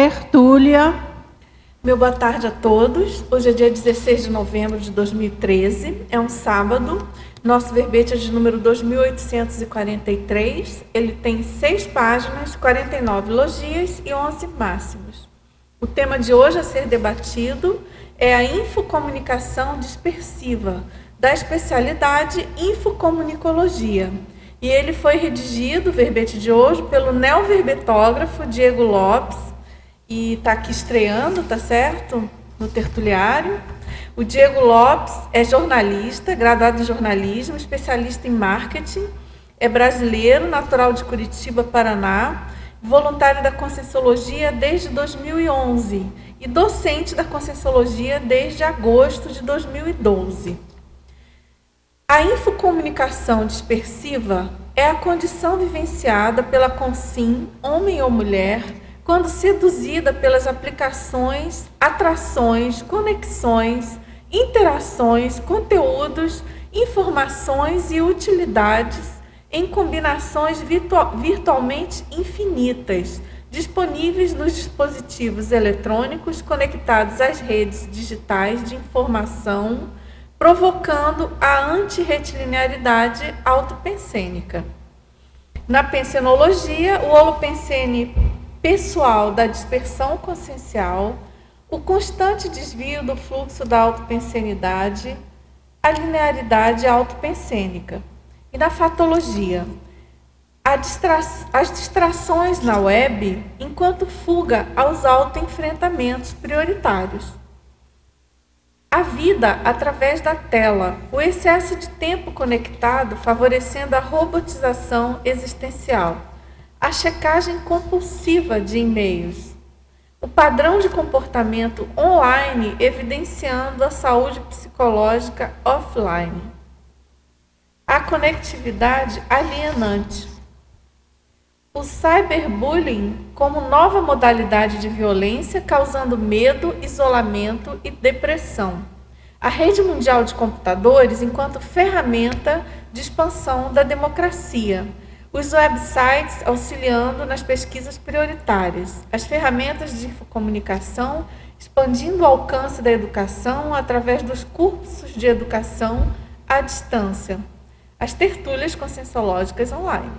Tertúlia. Meu boa tarde a todos. Hoje é dia 16 de novembro de 2013, é um sábado. Nosso verbete é de número 2843. Ele tem 6 páginas, 49 logias e 11 máximos. O tema de hoje a ser debatido é a infocomunicação dispersiva, da especialidade infocomunicologia. E ele foi redigido, o verbete de hoje, pelo neoverbetógrafo Diego Lopes, e está aqui estreando, tá certo? No tertuliário. O Diego Lopes é jornalista, graduado em jornalismo, especialista em marketing, é brasileiro, natural de Curitiba, Paraná, voluntário da Conscienciologia desde 2011 e docente da Conscienciologia desde agosto de 2012. A infocomunicação dispersiva é a condição vivenciada pela consciência, homem ou mulher, quando seduzida pelas aplicações, atrações, conexões, interações, conteúdos, informações e utilidades em combinações virtualmente infinitas, disponíveis nos dispositivos eletrônicos conectados às redes digitais de informação, provocando a antirretilinearidade autopensênica. Na pensenologia, o holopensene pessoal da dispersão consciencial, o constante desvio do fluxo da autopensenidade, a linearidade autopensênica. E na fatologia, as distrações na web enquanto fuga aos autoenfrentamentos prioritários. A vida através da tela, o excesso de tempo conectado favorecendo a robotização existencial, a checagem compulsiva de e-mails, o padrão de comportamento online evidenciando a saúde psicológica offline, a conectividade alienante, o cyberbullying como nova modalidade de violência causando medo, isolamento e depressão, a rede mundial de computadores enquanto ferramenta de expansão da democracia, os websites auxiliando nas pesquisas prioritárias, as ferramentas de infocomunicação expandindo o alcance da educação através dos cursos de educação à distância, as tertúlias conscienciológicas online.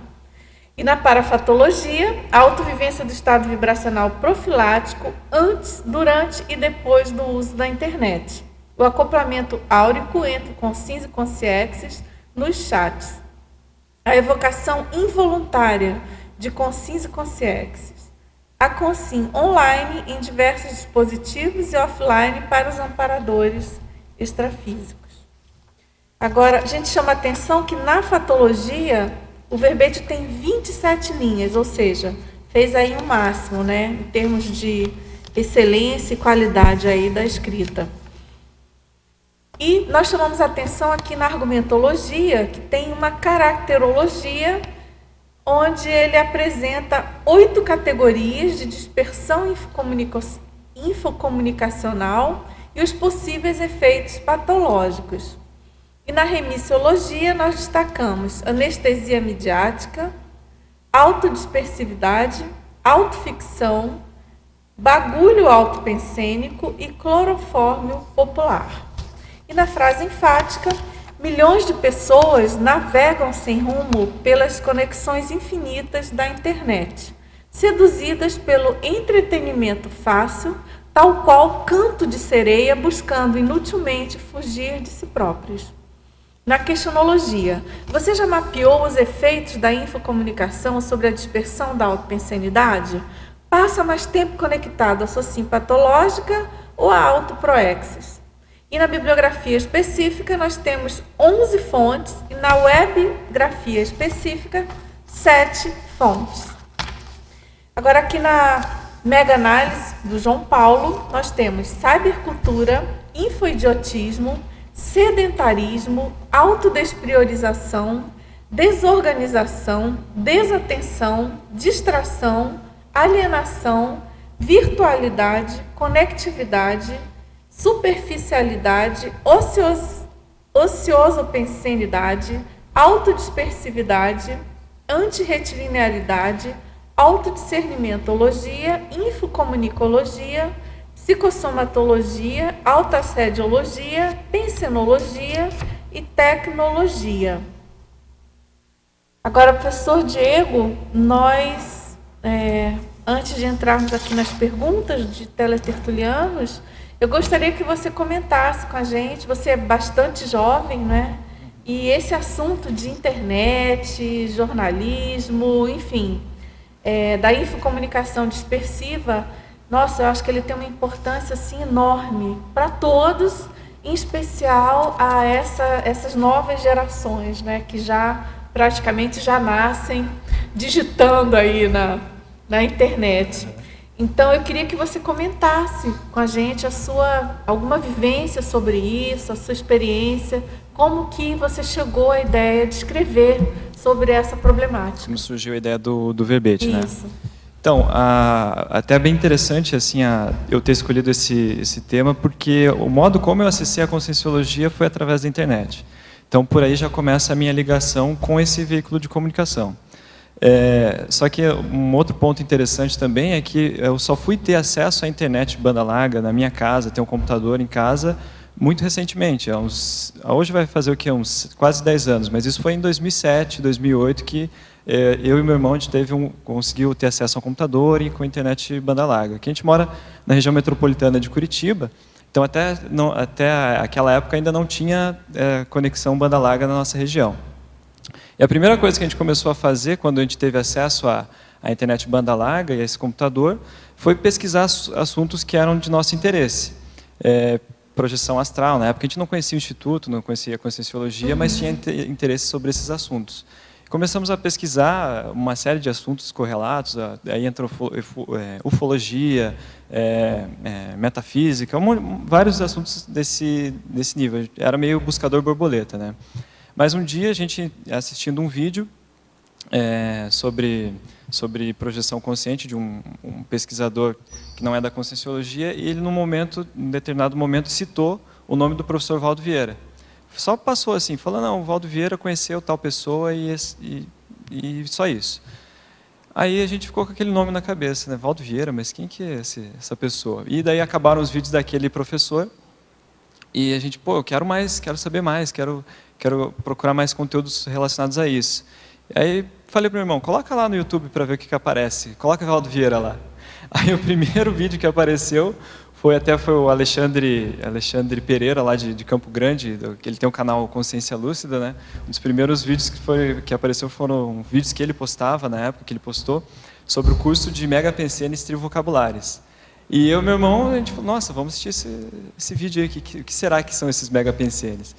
E na parafatologia, a autovivência do estado vibracional profilático antes, durante e depois do uso da internet, o acoplamento áurico entre consciência e consciexes nos chats, a evocação involuntária de consciência e consciexes, a consciência online em diversos dispositivos e offline para os amparadores extrafísicos. Agora, a gente chama a atenção que na fatologia o verbete tem 27 linhas, ou seja, fez aí o máximo, né, em termos de excelência e qualidade aí da escrita. E nós chamamos a atenção aqui na argumentologia, que tem uma caracterologia, onde ele apresenta 8 categorias de dispersão infocomunicacional e os possíveis efeitos patológicos. E na remissiologia nós destacamos anestesia midiática, autodispersividade, autoficção, bagulho autopensênico e clorofórmio popular. E na frase enfática, milhões de pessoas navegam sem rumo pelas conexões infinitas da internet, seduzidas pelo entretenimento fácil, tal qual canto de sereia buscando inutilmente fugir de si próprios. Na questionologia, você já mapeou os efeitos da infocomunicação sobre a dispersão da autopensenidade? Passa mais tempo conectado à socin patológica ou à autoproexis? E na bibliografia específica, nós temos 11 fontes e na webgrafia específica, 7 fontes. Agora, aqui na mega-análise do João Paulo, nós temos cybercultura, infoidiotismo, sedentarismo, autodespriorização, desorganização, desatenção, distração, alienação, virtualidade, conectividade, superficialidade, ociosopensenidade, autodispersividade, antirretilinearidade, autodiscernimentologia, infocomunicologia, psicossomatologia, altassediologia, pensenologia e tecnologia. Agora, professor Diego, nós, antes de entrarmos aqui nas perguntas de teletertulianos, eu gostaria que você comentasse com a gente, você é bastante jovem, né? E esse assunto de internet, jornalismo, enfim, da infocomunicação dispersiva, nossa, eu acho que ele tem uma importância assim, enorme para todos, em especial a essas novas gerações, né, que já praticamente já nascem digitando aí na internet. Então, eu queria que você comentasse com a gente alguma vivência sobre isso, a sua experiência, como que você chegou à ideia de escrever sobre essa problemática. Como surgiu a ideia do verbete, né? Isso. Então, até bem interessante assim, eu ter escolhido esse tema, porque o modo como eu acessei a Conscienciologia foi através da internet. Então, por aí já começa a minha ligação com esse veículo de comunicação. Só que um outro ponto interessante também é que eu só fui ter acesso à internet banda larga na minha casa, ter um computador em casa, muito recentemente. Hoje vai fazer o quê? Uns quase 10 anos, mas isso foi em 2007, 2008, que eu e meu irmão a gente conseguiu ter acesso ao computador e com a internet banda larga. Aqui a gente mora na região metropolitana de Curitiba, então até aquela época ainda não tinha conexão banda larga na nossa região. E a primeira coisa que a gente começou a fazer quando a gente teve acesso à internet banda larga e a esse computador foi pesquisar assuntos que eram de nosso interesse. Projeção astral, na época a gente não conhecia o Instituto, não conhecia a Conscienciologia, mas tinha interesse sobre esses assuntos. Começamos a pesquisar uma série de assuntos correlatos, aí entrou ufologia, metafísica, vários assuntos desse nível. Era meio buscador borboleta, né? Mas um dia a gente, assistindo um vídeo sobre projeção consciente de um pesquisador que não é da Conscienciologia, e ele, em determinado momento, citou o nome do professor Valdo Vieira. Só passou assim, falou, não, o Valdo Vieira conheceu tal pessoa e só isso. Aí a gente ficou com aquele nome na cabeça, né? Valdo Vieira, mas quem que é essa pessoa? E daí acabaram os vídeos daquele professor, e a gente, eu quero mais, quero saber mais, quero procurar mais conteúdos relacionados a isso. E aí falei para o meu irmão, coloca lá no YouTube para ver o que aparece, coloca Valdo Vieira lá. Aí o primeiro vídeo que apareceu foi o Alexandre Pereira, lá de Campo Grande, que ele tem um canal Consciência Lúcida, né? Um dos primeiros vídeos que apareceu foram vídeos que ele postava, na época que ele postou, sobre o curso de Mega Pensenes Trivocabulares. E eu e meu irmão, a gente falou, nossa, vamos assistir esse vídeo aí, o que será que são esses Mega Pensenes?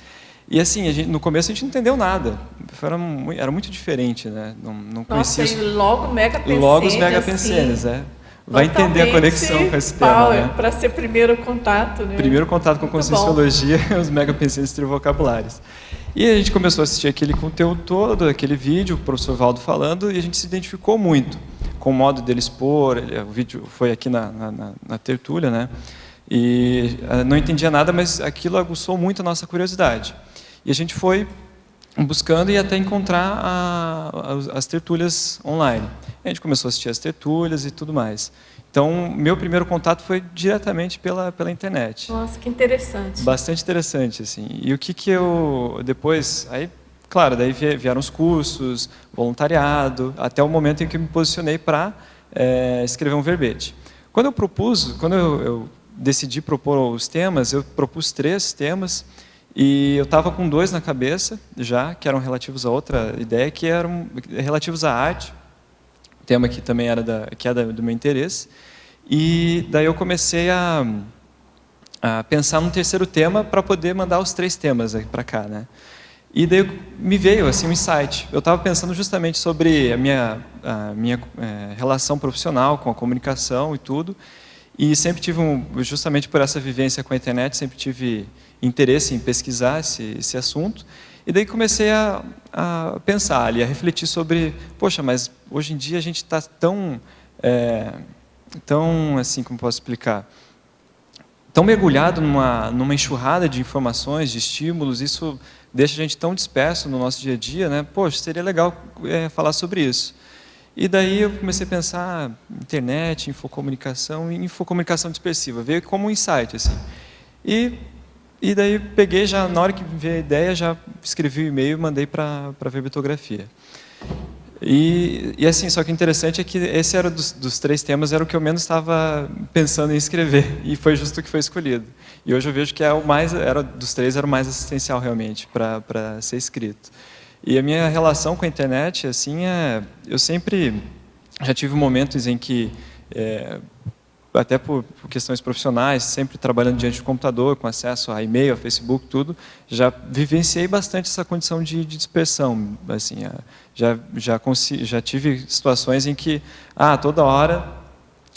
E assim, no começo a gente não entendeu nada, era muito diferente, né? Não conhecia. Nossa, e logo Mega Pensenes. Logo os Mega Pensenes, vai entender a conexão com esse tema, né? Para ser primeiro contato, né? Primeiro contato com a Conscienciologia, os Mega Pensenes Trivocabulares. E a gente começou a assistir aquele conteúdo todo, aquele vídeo, o professor Valdo falando, e a gente se identificou muito com o modo dele expor. O vídeo foi aqui na tertúlia, né? E não entendia nada, mas aquilo aguçou muito a nossa curiosidade. E a gente foi buscando e até encontrar as tertúlias online. A gente começou a assistir as tertúlias e tudo mais. Então, meu primeiro contato foi diretamente pela internet. Nossa, que interessante. Bastante interessante, assim. E o que eu depois... Aí, claro, daí vieram os cursos, voluntariado, até o momento em que eu me posicionei para escrever um verbete. Quando eu decidi propor os temas, eu propus 3 temas, e eu estava com 2 na cabeça já, que eram relativos a outra ideia, que eram relativos à arte, tema que também era do meu interesse. E daí eu comecei a pensar num terceiro tema para poder mandar os 3 temas para cá, né? E daí me veio assim um insight. Eu estava pensando justamente sobre a minha relação profissional com a comunicação e tudo. E sempre tive, justamente por essa vivência com a internet, sempre tive interesse em pesquisar esse assunto. E daí comecei a pensar ali, a refletir sobre, poxa, mas hoje em dia a gente está tão, assim, como posso explicar, tão mergulhado numa enxurrada de informações, de estímulos, isso deixa a gente tão disperso no nosso dia a dia, né? Poxa, seria legal falar sobre isso. E daí eu comecei a pensar internet, infocomunicação e infocomunicação dispersiva. Veio como um insight, assim. E daí peguei, já na hora que veio a ideia, já escrevi o e-mail e mandei para a Webitografia. E assim, só que o interessante é que esse era dos 3 temas, era o que eu menos estava pensando em escrever, e foi justo o que foi escolhido. E hoje eu vejo que dos 3, era o mais assistencial realmente para ser escrito. E a minha relação com a internet, assim, eu sempre já tive momentos em que, até por questões profissionais, sempre trabalhando diante do computador, com acesso a e-mail, a Facebook, tudo, já vivenciei bastante essa condição de dispersão. Assim, já tive situações em que, toda hora,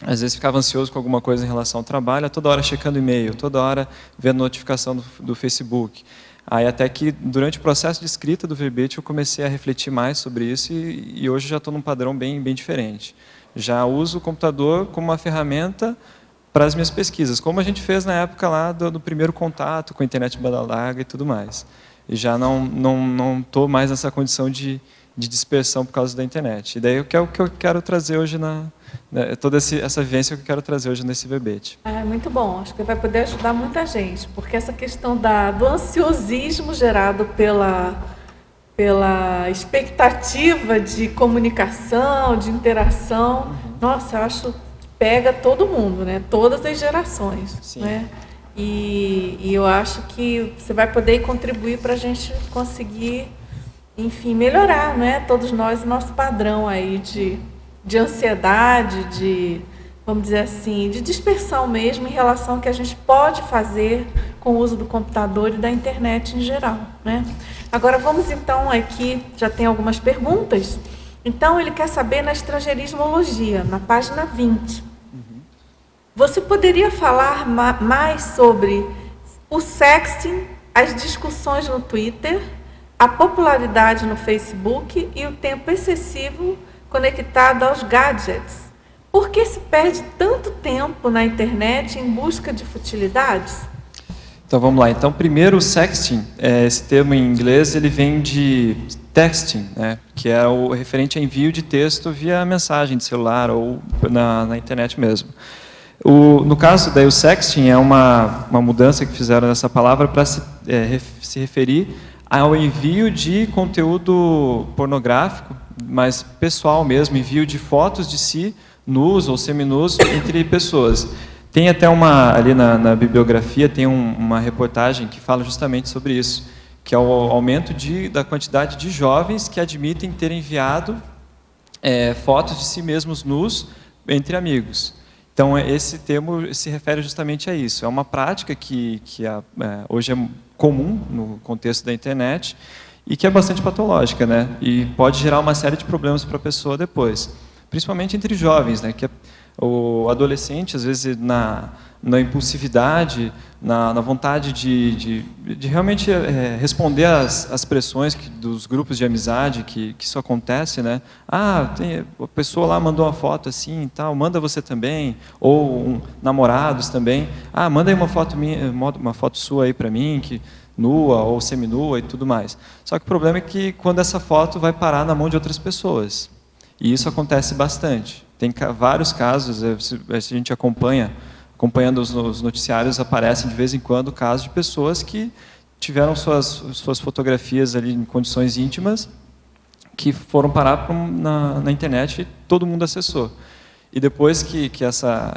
às vezes ficava ansioso com alguma coisa em relação ao trabalho, toda hora checando e-mail, toda hora vendo notificação do Facebook. Aí até que, durante o processo de escrita do verbete, eu comecei a refletir mais sobre isso e hoje já estou num padrão bem diferente. Já uso o computador como uma ferramenta para as minhas pesquisas, como a gente fez na época lá do primeiro contato com a internet de banda larga e tudo mais. E já não estou mais nessa condição de dispersão por causa da internet. E daí o que eu quero trazer hoje, toda essa vivência que eu quero trazer hoje nesse verbete. Muito bom, acho que vai poder ajudar muita gente, porque essa questão do ansiosismo gerado pela expectativa de comunicação, de interação, nossa, eu acho que pega todo mundo, né? Todas as gerações. Sim. Né? E eu acho que você vai poder contribuir para a gente conseguir, enfim, melhorar, né? Todos nós, o nosso padrão aí de ansiedade, vamos dizer assim, de dispersão mesmo em relação ao que a gente pode fazer com o uso do computador e da internet em geral, né? Agora vamos então aqui, já tem algumas perguntas. Então ele quer saber na estrangeirismologia, na página 20. Você poderia falar mais sobre o sexting, as discussões no Twitter, a popularidade no Facebook e o tempo excessivo conectado aos gadgets? Por que se perde tanto tempo na internet em busca de futilidades? Então vamos lá. Então primeiro o sexting, esse termo em inglês, ele vem de texting, né, que é o referente a envio de texto via mensagem de celular ou na internet mesmo. No caso, daí, o sexting é uma mudança que fizeram nessa palavra para se referir ao envio de conteúdo pornográfico, mas pessoal mesmo, envio de fotos de si, nus ou seminus, entre pessoas. Tem até ali na bibliografia, tem uma reportagem que fala justamente sobre isso, que é o aumento da quantidade de jovens que admitem ter enviado fotos de si mesmos nus entre amigos. Então, esse termo se refere justamente a isso. É uma prática que hoje é comum no contexto da internet e que é bastante patológica, né? E pode gerar uma série de problemas para a pessoa depois, principalmente entre jovens, né? Que o adolescente, às vezes, na impulsividade, na vontade de realmente responder às pressões dos grupos de amizade, que isso acontece, né? A pessoa lá mandou uma foto assim e tal, manda você também, ou namorados também, manda aí uma foto sua aí para mim, nua ou seminua e tudo mais. Só que o problema é que quando essa foto vai parar na mão de outras pessoas, e isso acontece bastante. Tem vários casos, a gente acompanhando os noticiários, aparecem de vez em quando casos de pessoas que tiveram suas fotografias ali em condições íntimas, que foram parar na internet e todo mundo acessou. E depois que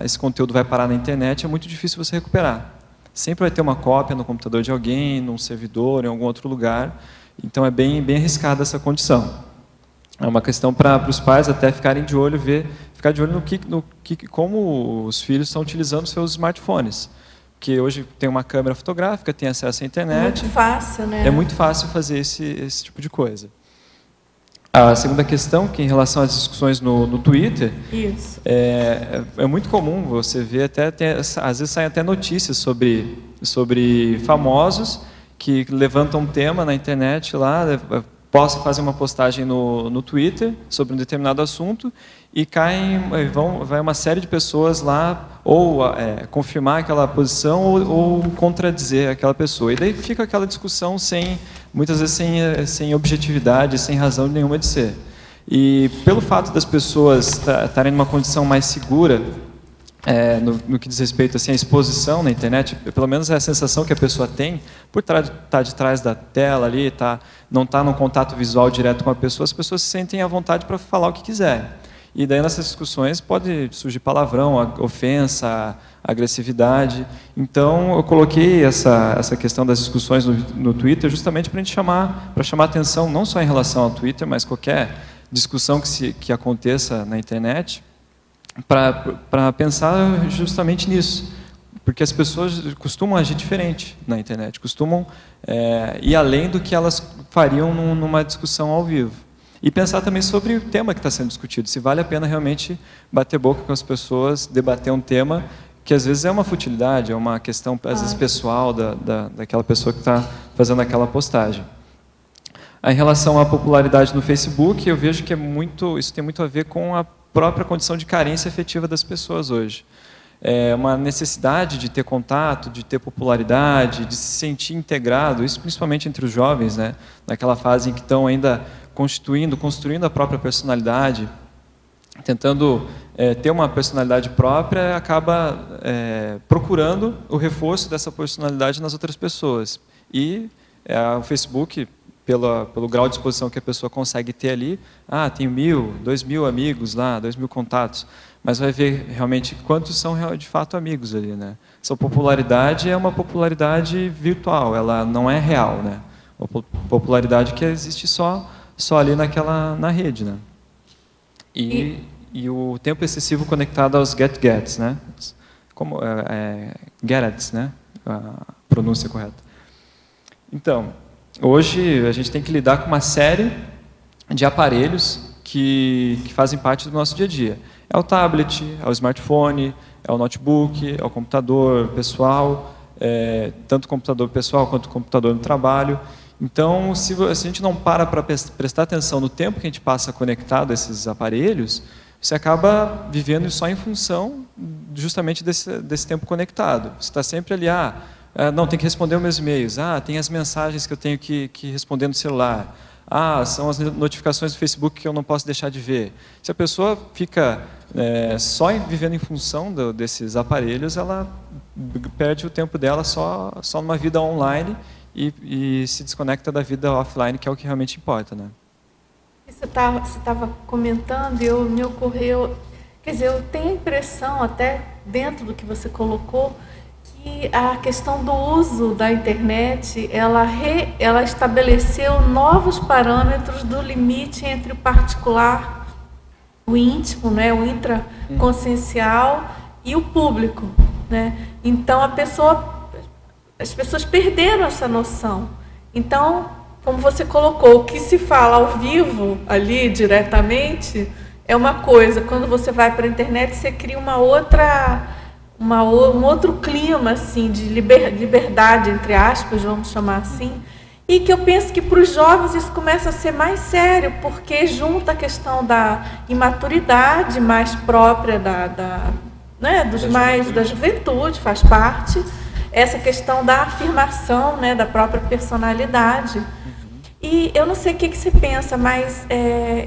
esse conteúdo vai parar na internet, é muito difícil você recuperar. Sempre vai ter uma cópia no computador de alguém, num servidor, em algum outro lugar. Então é bem arriscada essa condição. É uma questão para os pais até ficarem de olho, ficar de olho como os filhos estão utilizando seus smartphones. Porque hoje tem uma câmera fotográfica, tem acesso à internet. É muito fácil, né? É muito fácil fazer esse tipo de coisa. A segunda questão, que em relação às discussões no Twitter, isso. É muito comum você ver, às vezes saem até notícias sobre famosos que levantam um tema na internet lá, possa fazer uma postagem no Twitter sobre um determinado assunto e vai uma série de pessoas lá ou confirmar aquela posição ou contradizer aquela pessoa. E daí fica aquela discussão muitas vezes sem objetividade, sem razão nenhuma de ser. E pelo fato das pessoas estarem numa condição mais segura, no que diz respeito assim, à exposição na internet, pelo menos é a sensação que a pessoa tem, por estar de trás da tela ali, não estar num contato visual direto com a pessoa, as pessoas se sentem à vontade para falar o que quiserem. E daí nessas discussões pode surgir palavrão, ofensa, agressividade. Então eu coloquei essa questão das discussões no Twitter justamente para chamar atenção, não só em relação ao Twitter, mas qualquer discussão que aconteça na internet, para pensar justamente nisso. Porque as pessoas costumam agir diferente na internet, costumam ir além do que elas fariam numa discussão ao vivo. E pensar também sobre o tema que está sendo discutido, se vale a pena realmente bater boca com as pessoas, debater um tema que às vezes é uma futilidade, é uma questão às vezes pessoal daquela pessoa que está fazendo aquela postagem. Em relação à popularidade no Facebook, eu vejo que isso tem muito a ver com a própria condição de carência efetiva das pessoas hoje. É uma necessidade de ter contato, de ter popularidade, de se sentir integrado, isso principalmente entre os jovens, né? Naquela fase em que estão ainda construindo a própria personalidade, tentando ter uma personalidade própria, acaba procurando o reforço dessa personalidade nas outras pessoas. E o Facebook, pelo grau de exposição que a pessoa consegue ter ali, tem 1.000, 2.000 amigos lá, 2.000 contatos, mas vai ver realmente quantos são de fato amigos ali, né? Essa popularidade é uma popularidade virtual, ela não é real, né? Uma popularidade que existe só ali na rede, né? E o tempo excessivo conectado aos get-gets, né? Como get-ats, né? A pronúncia correta. Então, hoje a gente tem que lidar com uma série de aparelhos que fazem parte do nosso dia a dia. É o tablet, é o smartphone, é o notebook, é o computador pessoal, tanto o computador pessoal quanto o computador no trabalho. Então, se a gente não para prestar atenção no tempo que a gente passa conectado a esses aparelhos, você acaba vivendo só em função justamente desse tempo conectado. Você está sempre ali, não, tem que responder os meus e-mails, tem as mensagens que eu tenho que responder no celular, são as notificações do Facebook que eu não posso deixar de ver. Se a pessoa fica só vivendo em função desses aparelhos, ela perde o tempo dela só numa vida online e se desconecta da vida offline, que é o que realmente importa, né? Você estava comentando e me ocorreu, quer dizer, eu tenho a impressão, até dentro do que você colocou, que a questão do uso da internet, ela estabeleceu novos parâmetros do limite entre o particular, o íntimo, né, o intraconsciencial e o público, né? Então as pessoas perderam essa noção. Então, como você colocou, o que se fala ao vivo, ali, diretamente, é uma coisa. Quando você vai para a internet, você cria um outro clima, assim, de liberdade, entre aspas, vamos chamar assim. E que eu penso que para os jovens isso começa a ser mais sério, porque junta a questão da imaturidade mais própria da juventude, faz parte, essa questão da afirmação, né, da própria personalidade. E eu não sei o que você pensa, mas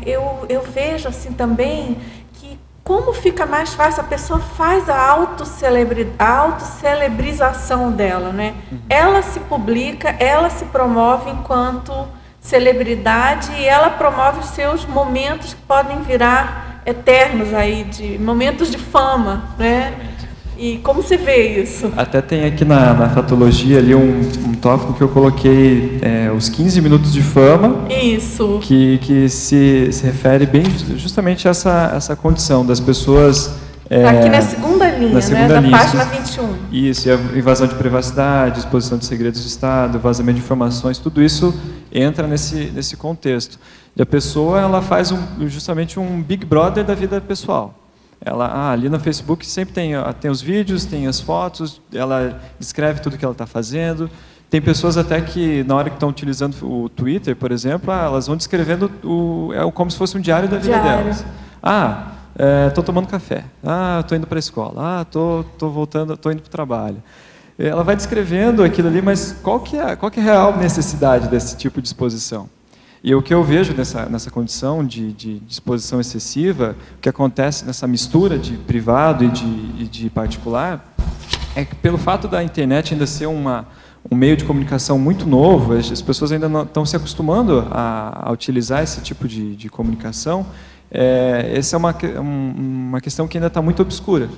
eu vejo assim também que como fica mais fácil, a pessoa faz a autocelebrização dela, né? Ela se publica, ela se promove enquanto celebridade e ela promove os seus momentos que podem virar eternos aí, de momentos de fama, né? E como você vê isso? Até tem aqui na fatologia ali um tópico que eu coloquei, os 15 minutos de fama. Isso. Que se refere bem justamente a essa condição das pessoas... aqui na segunda linha, na página 21. Isso, e a invasão de privacidade, exposição de segredos de Estado, vazamento de informações, tudo isso entra nesse contexto. E a pessoa ela faz justamente um Big Brother da vida pessoal. Ela, ali no Facebook sempre tem os vídeos, tem as fotos, ela escreve tudo que ela está fazendo. Tem pessoas até que, na hora que estão utilizando o Twitter, por exemplo, elas vão descrevendo como se fosse um diário da vida delas. Estou tomando café. Estou indo para a escola. Estou voltando, estou indo para o trabalho. Ela vai descrevendo aquilo ali, mas qual que é a real necessidade desse tipo de exposição? E o que eu vejo nessa condição de exposição excessiva, o que acontece nessa mistura de privado e de particular, é que pelo fato da internet ainda ser um meio de comunicação muito novo, as pessoas ainda não estão se acostumando a utilizar esse tipo de comunicação, essa é uma questão que ainda está muito obscura.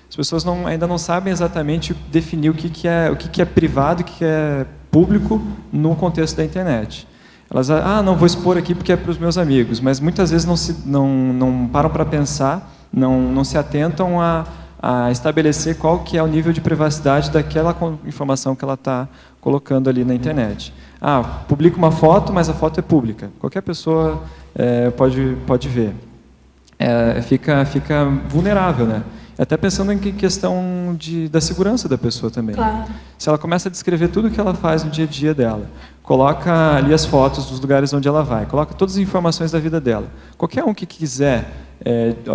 As pessoas ainda não sabem exatamente definir o que é privado e o que é público no contexto da internet. Elas, não vou expor aqui porque é para os meus amigos, mas muitas vezes não param para pensar, não se atentam a estabelecer qual que é o nível de privacidade daquela informação que ela está colocando ali na internet. Publica uma foto, mas a foto é pública. Qualquer pessoa pode ver. Fica vulnerável, né? Até pensando em questão da segurança da pessoa também. Claro. Se ela começa a descrever tudo o que ela faz no dia a dia dela, coloca ali as fotos dos lugares onde ela vai, coloca todas as informações da vida dela. Qualquer um que quiser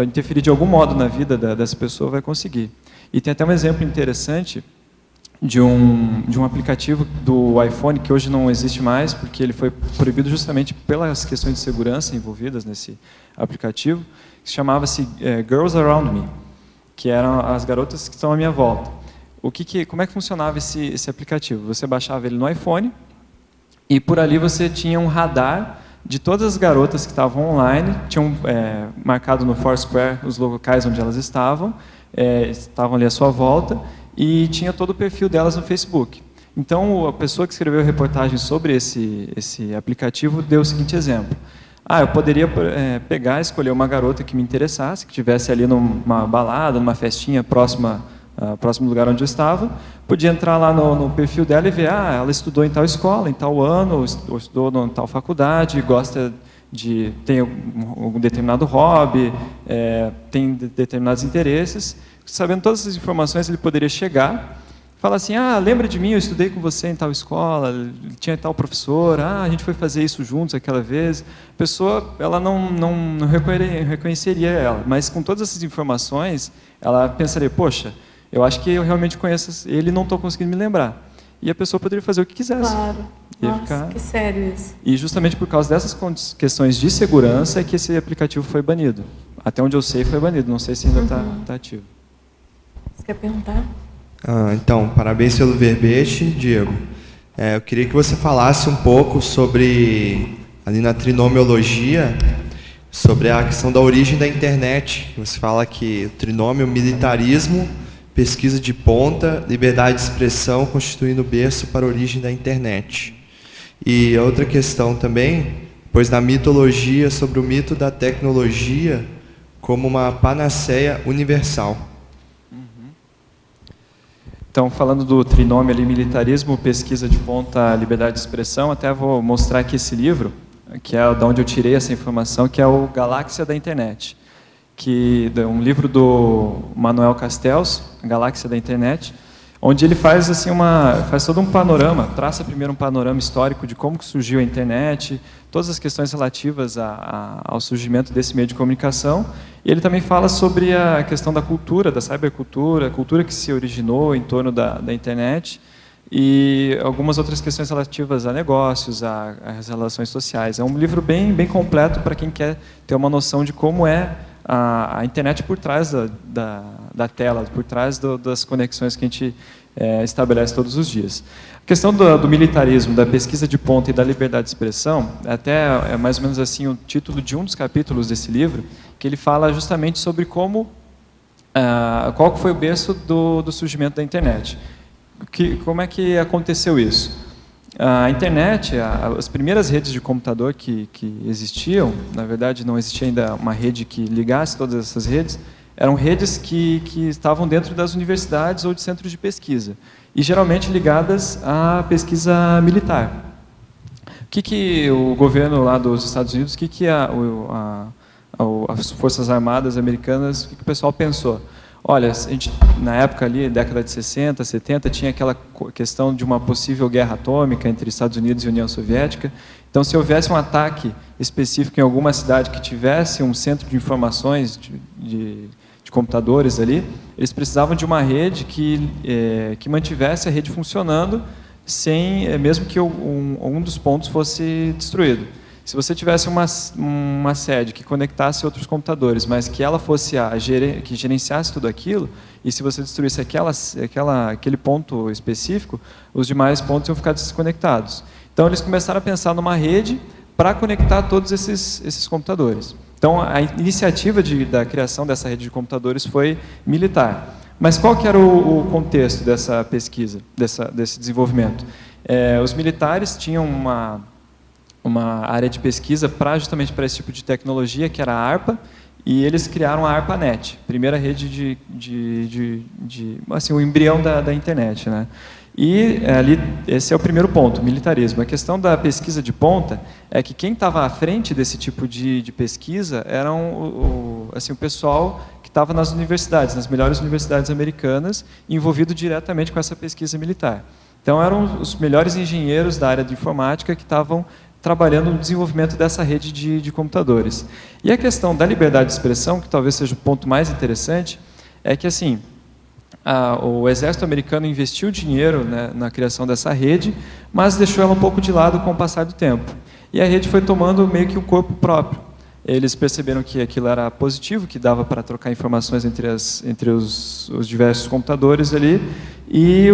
interferir de algum modo na vida dessa pessoa vai conseguir. E tem até um exemplo interessante de um aplicativo do iPhone, que hoje não existe mais, porque ele foi proibido justamente pelas questões de segurança envolvidas nesse aplicativo, que chamava-se Girls Around Me, que eram as garotas que estão à minha volta. Como é que funcionava esse aplicativo? Você baixava ele no iPhone e por ali você tinha um radar de todas as garotas que estavam online, tinham marcado no Foursquare os locais onde elas estavam ali à sua volta, e tinha todo o perfil delas no Facebook. Então, a pessoa que escreveu a reportagem sobre esse aplicativo deu o seguinte exemplo. Eu poderia pegar, escolher uma garota que me interessasse, que estivesse ali numa balada, numa festinha próximo lugar onde eu estava, podia entrar lá no perfil dela e ver, ela estudou em tal escola, em tal ano, ou estudou em tal faculdade, tem um determinado hobby, tem determinados interesses. Sabendo todas essas informações, ele poderia chegar, falar assim, lembra de mim, eu estudei com você em tal escola, tinha tal professor, a gente foi fazer isso juntos aquela vez. A pessoa, ela não reconheceria ela, mas com todas essas informações, ela pensaria, poxa, eu acho que eu realmente conheço ele e não estou conseguindo me lembrar. E a pessoa poderia fazer o que quisesse. Claro. Nossa, que sério isso. E justamente por causa dessas questões de segurança é que esse aplicativo foi banido. Até onde eu sei, foi banido. Não sei se ainda está ativo. Você quer perguntar? Então, parabéns pelo verbete, Diego. Eu queria que você falasse um pouco sobre, ali na trinomiologia, sobre a questão da origem da internet. Você fala que o trinômio, militarismo, pesquisa de ponta, liberdade de expressão constituindo o berço para a origem da internet. E outra questão também, pois na mitologia, sobre o mito da tecnologia como uma panaceia universal. Então, falando do trinômio ali, militarismo, pesquisa de ponta, liberdade de expressão, até vou mostrar aqui esse livro, que é de onde eu tirei essa informação, que é o Galáxia da Internet, que é um livro do Manuel Castells, Galáxia da Internet, onde ele faz assim faz todo um panorama, traça primeiro um panorama histórico de como que surgiu a internet, todas as questões relativas ao surgimento desse meio de comunicação, e ele também fala sobre a questão da cultura, da cybercultura, a cultura que se originou em torno da internet, e algumas outras questões relativas a negócios, às relações sociais. É um livro bem completo para quem quer ter uma noção de como é a internet por trás da tela, por trás das conexões que a gente estabelece todos os dias. A questão do militarismo, da pesquisa de ponta e da liberdade de expressão, até é mais ou menos assim o título de um dos capítulos desse livro, que ele fala justamente sobre qual foi o berço do surgimento da internet. Como é que aconteceu isso? A internet, as primeiras redes de computador que existiam, na verdade não existia ainda uma rede que ligasse todas essas redes, eram redes que estavam dentro das universidades ou de centros de pesquisa, e geralmente ligadas à pesquisa militar. O que o governo lá dos Estados Unidos, as Forças Armadas Americanas, o que o pessoal pensou? Olha, a gente, na época ali, década de 60, 70, tinha aquela questão de uma possível guerra atômica entre Estados Unidos e União Soviética. Então, se houvesse um ataque específico em alguma cidade que tivesse um centro de informações de computadores ali, eles precisavam de uma rede que mantivesse a rede funcionando, mesmo que um dos pontos fosse destruído. Se você tivesse uma sede que conectasse outros computadores, mas que ela fosse que gerenciasse tudo aquilo, e se você destruísse aquele ponto específico, os demais pontos iam ficar desconectados. Então, eles começaram a pensar numa rede para conectar todos esses computadores. Então, a iniciativa da criação dessa rede de computadores foi militar. Mas qual que era o contexto dessa pesquisa, desse desenvolvimento? Os militares tinham uma área de pesquisa justamente para esse tipo de tecnologia, que era a ARPA, e eles criaram a ARPANET, primeira rede assim, o embrião da internet, né? E ali, esse é o primeiro ponto, militarismo. A questão da pesquisa de ponta é que quem estava à frente desse tipo de pesquisa eram assim, o pessoal que estava nas universidades, nas melhores universidades americanas, envolvido diretamente com essa pesquisa militar. Então, eram os melhores engenheiros da área de informática que estavam trabalhando no desenvolvimento dessa rede de computadores. E a questão da liberdade de expressão, que talvez seja o ponto mais interessante, é que, assim, o exército americano investiu dinheiro, né, na criação dessa rede, mas deixou ela um pouco de lado com o passar do tempo. E a rede foi tomando meio que um corpo próprio. Eles perceberam que aquilo era positivo, que dava para trocar informações entre os diversos computadores ali, e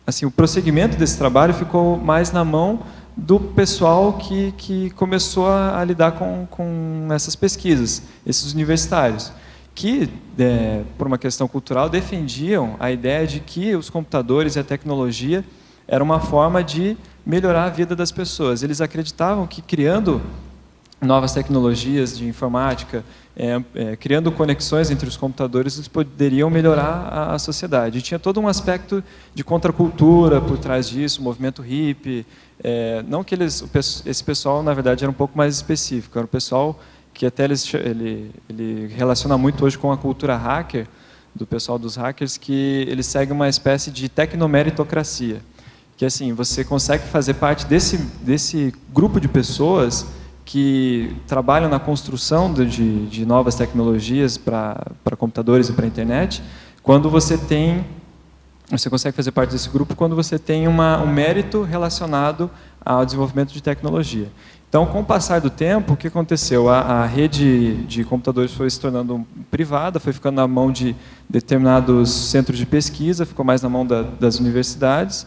assim, o prosseguimento desse trabalho ficou mais na mão do pessoal que começou a lidar com essas pesquisas, esses universitários, que, por uma questão cultural, defendiam a ideia de que os computadores e a tecnologia era uma forma de melhorar a vida das pessoas. Eles acreditavam que, criando novas tecnologias de informática, criando conexões entre os computadores, eles poderiam melhorar a sociedade. E tinha todo um aspecto de contracultura por trás disso, movimento hippie. Não que esse pessoal, na verdade, era um pouco mais específico. Era um pessoal que até ele relaciona muito hoje com a cultura hacker, do pessoal dos hackers, que eles seguem uma espécie de tecnomeritocracia. Que, assim, você consegue fazer parte desse grupo de pessoas que trabalham na construção de novas tecnologias para computadores e para a internet, quando você consegue fazer parte desse grupo quando você tem um mérito relacionado ao desenvolvimento de tecnologia. Então, com o passar do tempo, o que aconteceu? A rede de computadores foi se tornando privada, foi ficando na mão de determinados centros de pesquisa, ficou mais na mão das universidades,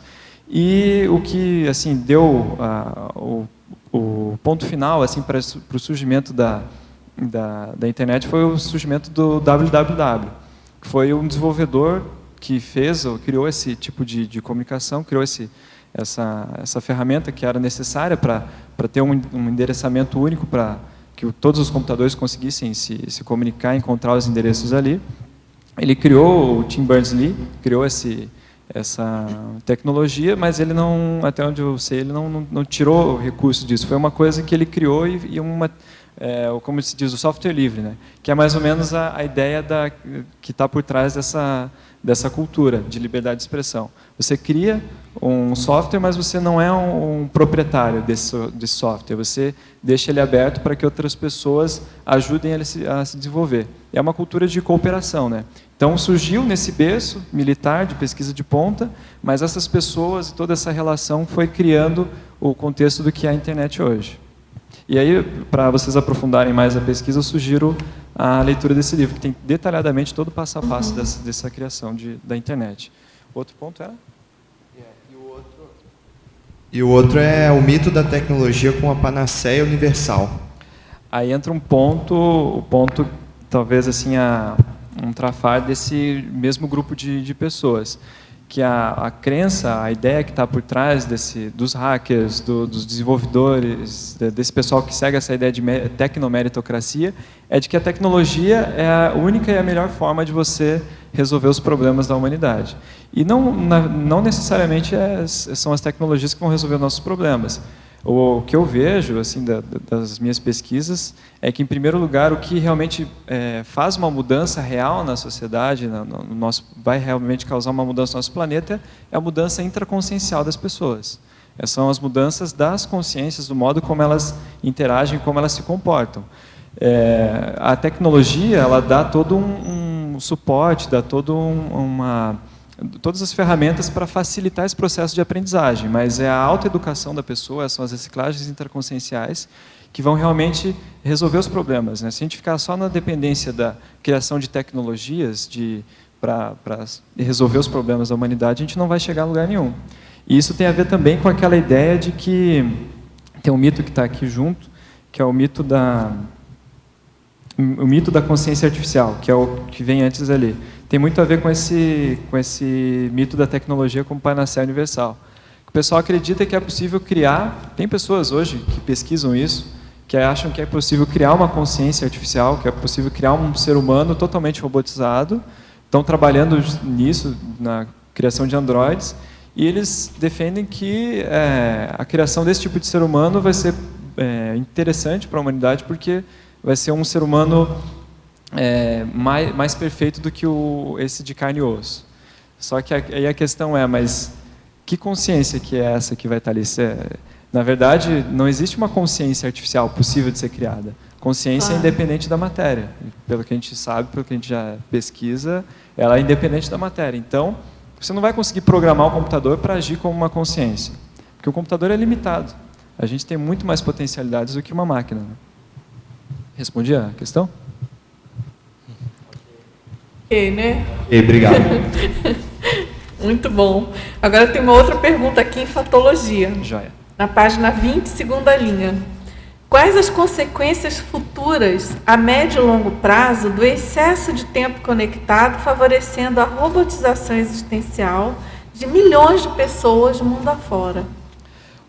e o que, assim, deu o ponto final, assim, para o surgimento da internet foi o surgimento do www, que foi um desenvolvedor que criou esse tipo de comunicação, criou essa ferramenta que era necessária para ter um endereçamento único para que todos os computadores conseguissem se comunicar, encontrar os endereços ali. Ele criou, o Tim Berners-Lee, criou essa tecnologia, mas ele não, até onde eu sei, ele não tirou recurso disso. Foi uma coisa que ele criou como se diz, o software livre, né? Que é mais ou menos a ideia que está por trás dessa cultura de liberdade de expressão. Você cria um software, mas você não é um proprietário desse software. Você deixa ele aberto para que outras pessoas ajudem ele a se desenvolver. É uma cultura de cooperação, né? Então, surgiu nesse berço militar de pesquisa de ponta, mas essas pessoas e toda essa relação foi criando o contexto do que é a internet hoje. E aí, para vocês aprofundarem mais a pesquisa, eu sugiro a leitura desse livro, que tem detalhadamente todo o passo a passo dessa criação da internet. O outro ponto era? E o outro é o mito da tecnologia com a panaceia universal. Aí entra o ponto talvez assim, um trafar desse mesmo grupo de pessoas, que a crença, a ideia que está por trás dos hackers, dos desenvolvedores, desse pessoal que segue essa ideia de tecnomeritocracia, é de que a tecnologia é a única e a melhor forma de você resolver os problemas da humanidade. E não necessariamente são as tecnologias que vão resolver os nossos problemas. O que eu vejo, assim, das minhas pesquisas, é que, em primeiro lugar, o que realmente faz uma mudança real na sociedade, vai realmente causar uma mudança no nosso planeta, é a mudança intraconsciencial das pessoas. São as mudanças das consciências, do modo como elas interagem, como elas se comportam. A tecnologia, ela dá todo um suporte, dá todo todas as ferramentas para facilitar esse processo de aprendizagem, mas é a autoeducação da pessoa, são as reciclagens interconscienciais que vão realmente resolver os problemas, né? Se a gente ficar só na dependência da criação de tecnologias para resolver os problemas da humanidade, a gente não vai chegar a lugar nenhum. E isso tem a ver também com aquela ideia de que tem um mito que está aqui junto, que é o mito da consciência artificial, que é o que vem antes ali. Tem muito a ver com esse mito da tecnologia como panaceia universal. O pessoal acredita que é possível criar, tem pessoas hoje que pesquisam isso, que acham que é possível criar uma consciência artificial, que é possível criar um ser humano totalmente robotizado, estão trabalhando nisso, na criação de androides, e eles defendem que a criação desse tipo de ser humano vai ser interessante para a humanidade, porque vai ser um ser humano mais perfeito do que esse de carne e osso. Só que aí a questão mas que consciência que é essa que vai estar ali? Na verdade, não existe uma consciência artificial possível de ser criada. Consciência é independente da matéria. Pelo que a gente sabe, pelo que a gente já pesquisa, ela é independente da matéria. Então, você não vai conseguir programar o computador para agir como uma consciência, porque o computador é limitado. A gente tem muito mais potencialidades do que uma máquina. Respondi a questão? Ok, né? Obrigado. Muito bom. Agora tem uma outra pergunta aqui em fatologia. Joia. Na página 20, segunda linha. Quais as consequências futuras, a médio e longo prazo, do excesso de tempo conectado, favorecendo a robotização existencial de milhões de pessoas mundo afora?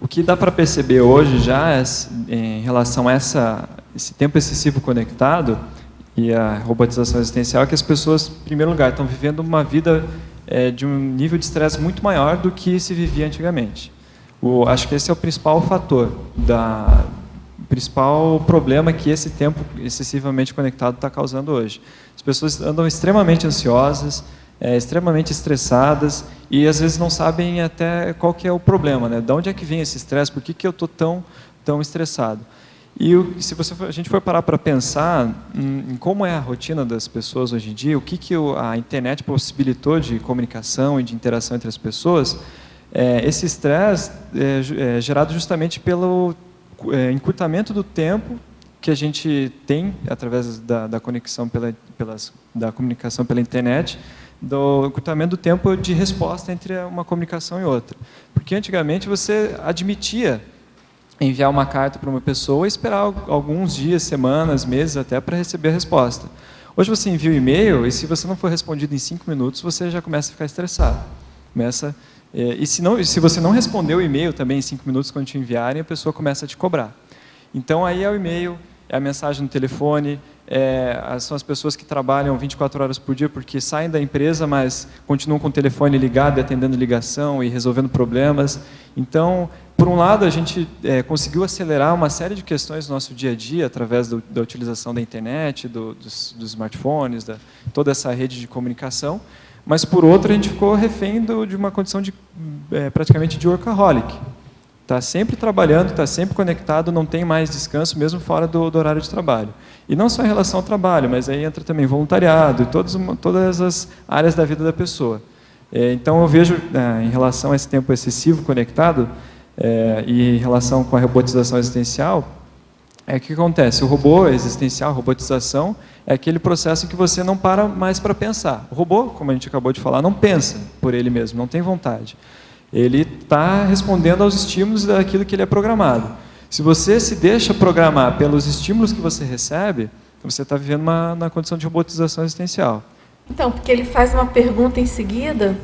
O que dá para perceber hoje já em relação a esse tempo excessivo conectado e a robotização existencial é que as pessoas, em primeiro lugar, estão vivendo uma vida de um nível de estresse muito maior do que se vivia antigamente. Acho que esse é o principal fator, o principal problema que esse tempo excessivamente conectado está causando hoje. As pessoas andam extremamente ansiosas, extremamente estressadas e às vezes não sabem até qual que é o problema, né? De onde é que vem esse estresse? Por que eu estou tão estressado? E se a gente for parar para pensar em como é a rotina das pessoas hoje em dia, o que a internet possibilitou de comunicação e de interação entre as pessoas, esse estresse é gerado justamente pelo encurtamento do tempo que a gente tem através da conexão da comunicação pela internet, do encurtamento do tempo de resposta entre uma comunicação e outra. Porque antigamente você admitia enviar uma carta para uma pessoa e esperar alguns dias, semanas, meses até para receber a resposta. Hoje você envia um e-mail e se você não for respondido em 5 minutos, você já começa a ficar estressado. E se você não responder o e-mail também em 5 minutos quando te enviarem, a pessoa começa a te cobrar. Então aí é o e-mail, é a mensagem no telefone, são as pessoas que trabalham 24 horas por dia porque saem da empresa, mas continuam com o telefone ligado e atendendo ligação e resolvendo problemas. Então, por um lado, a gente conseguiu acelerar uma série de questões do nosso dia a dia através da utilização da internet, dos smartphones, toda essa rede de comunicação, mas por outro a gente ficou refém de uma condição praticamente de workaholic. Está sempre trabalhando, está sempre conectado, não tem mais descanso, mesmo fora do horário de trabalho. E não só em relação ao trabalho, mas aí entra também voluntariado e todas as áreas da vida da pessoa. Então eu vejo, em relação a esse tempo excessivo conectado, e em relação com a robotização existencial, o que acontece? O robô existencial, a robotização, é aquele processo em que você não para mais para pensar. O robô, como a gente acabou de falar, não pensa por ele mesmo, não tem vontade. Ele está respondendo aos estímulos daquilo que ele é programado. Se você se deixa programar pelos estímulos que você recebe, você está vivendo na condição de robotização existencial. Então, porque ele faz uma pergunta em seguida,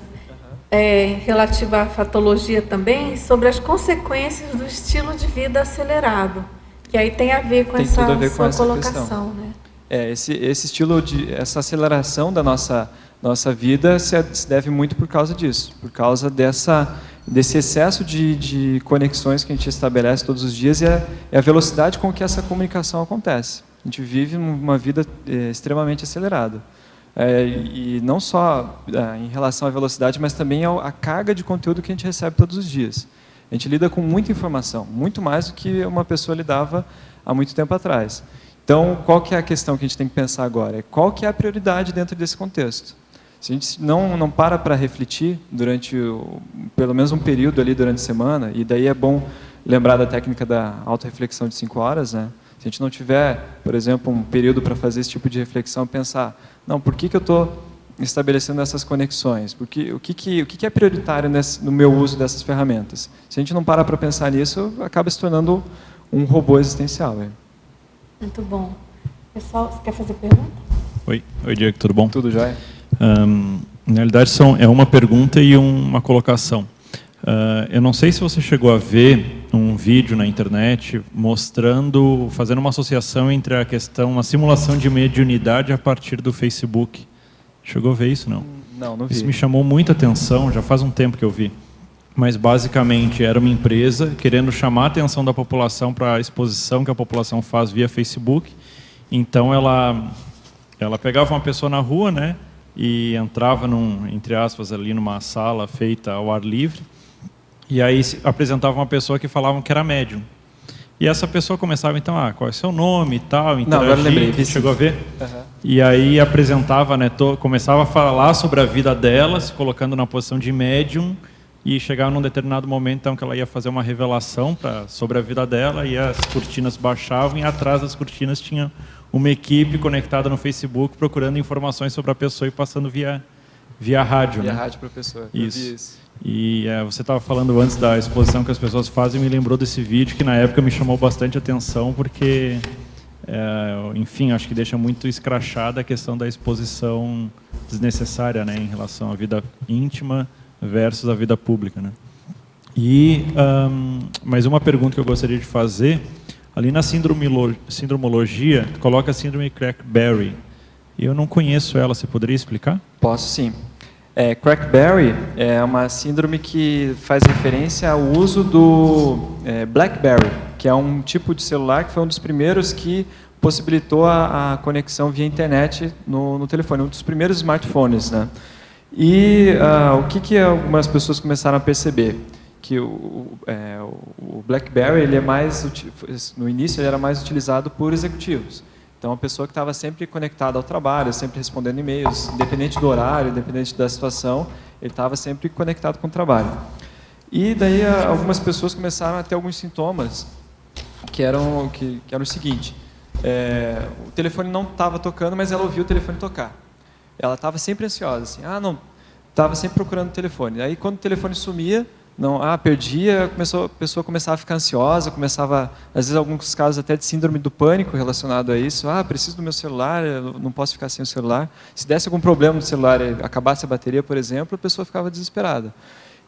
relativa à fatologia também, sobre as consequências do estilo de vida acelerado. Que aí tem a ver com essa sua colocação, né? Esse estilo essa aceleração da nossa vida se deve muito por causa disso, por causa desse excesso de conexões que a gente estabelece todos os dias e a velocidade com que essa comunicação acontece. A gente vive uma vida extremamente acelerada. E não só em relação à velocidade, mas também à carga de conteúdo que a gente recebe todos os dias. A gente lida com muita informação, muito mais do que uma pessoa lidava há muito tempo atrás. Então, qual que é a questão que a gente tem que pensar agora? Qual que é a prioridade dentro desse contexto? Se a gente não para refletir durante pelo menos um período ali durante a semana, e daí é bom lembrar da técnica da autorreflexão de 5 horas, né? Se a gente não tiver, por exemplo, um período para fazer esse tipo de reflexão, pensar, não, por que eu estou estabelecendo essas conexões? Porque, o que é prioritário no meu uso dessas ferramentas? Se a gente não para pensar nisso, acaba se tornando um robô existencial. Muito bom. Pessoal, você quer fazer pergunta? Oi, Diego, tudo bom? Tudo jóia? Na realidade, é uma pergunta e uma colocação. Eu não sei se você chegou a ver um vídeo na internet fazendo uma associação entre a questão, uma simulação de mediunidade a partir do Facebook. Chegou a ver isso, não? Não vi. Isso me chamou muita atenção, já faz um tempo que eu vi. Mas, basicamente, era uma empresa querendo chamar a atenção da população para a exposição que a população faz via Facebook. Então, ela pegava uma pessoa na rua, né, e entrava, entre aspas, ali numa sala feita ao ar livre, e aí apresentava uma pessoa que falavam que era médium. E essa pessoa começava, então, qual é o seu nome e tal, agora lembrei. Chegou a ver? Uhum. E aí apresentava, né, começava a falar sobre a vida dela, se colocando na posição de médium, e chegava num determinado momento, então, que ela ia fazer uma revelação sobre a vida dela, e as cortinas baixavam, e atrás das cortinas tinha uma equipe conectada no Facebook, procurando informações sobre a pessoa e passando via rádio. Via né? rádio para a pessoa. Isso. E você estava falando antes da exposição que as pessoas fazem, me lembrou desse vídeo, que na época me chamou bastante atenção, porque, enfim, acho que deixa muito escrachada a questão da exposição desnecessária, né, em relação à vida íntima versus a vida pública, né? E mais uma pergunta que eu gostaria de fazer, ali na sindromologia, coloca a síndrome Crack-Berry. Eu não conheço ela, você poderia explicar? Posso sim. Crack-Berry é uma síndrome que faz referência ao uso do BlackBerry, que é um tipo de celular que foi um dos primeiros que possibilitou a conexão via internet no telefone, um dos primeiros smartphones, né? E o que algumas pessoas começaram a perceber? Que o BlackBerry, no início, ele era mais utilizado por executivos. Então, a pessoa que estava sempre conectada ao trabalho, sempre respondendo e-mails, independente do horário, independente da situação, ele estava sempre conectado com o trabalho. E daí algumas pessoas começaram a ter alguns sintomas que eram o seguinte: o telefone não estava tocando, mas ela ouvia o telefone tocar. Ela estava sempre ansiosa, assim, estava sempre procurando o telefone. Aí, quando o telefone sumia, perdia, a pessoa começava a ficar ansiosa, às vezes, alguns casos até de síndrome do pânico relacionado a isso. Preciso do meu celular, eu não posso ficar sem o celular. Se desse algum problema no celular, acabasse a bateria, por exemplo, a pessoa ficava desesperada.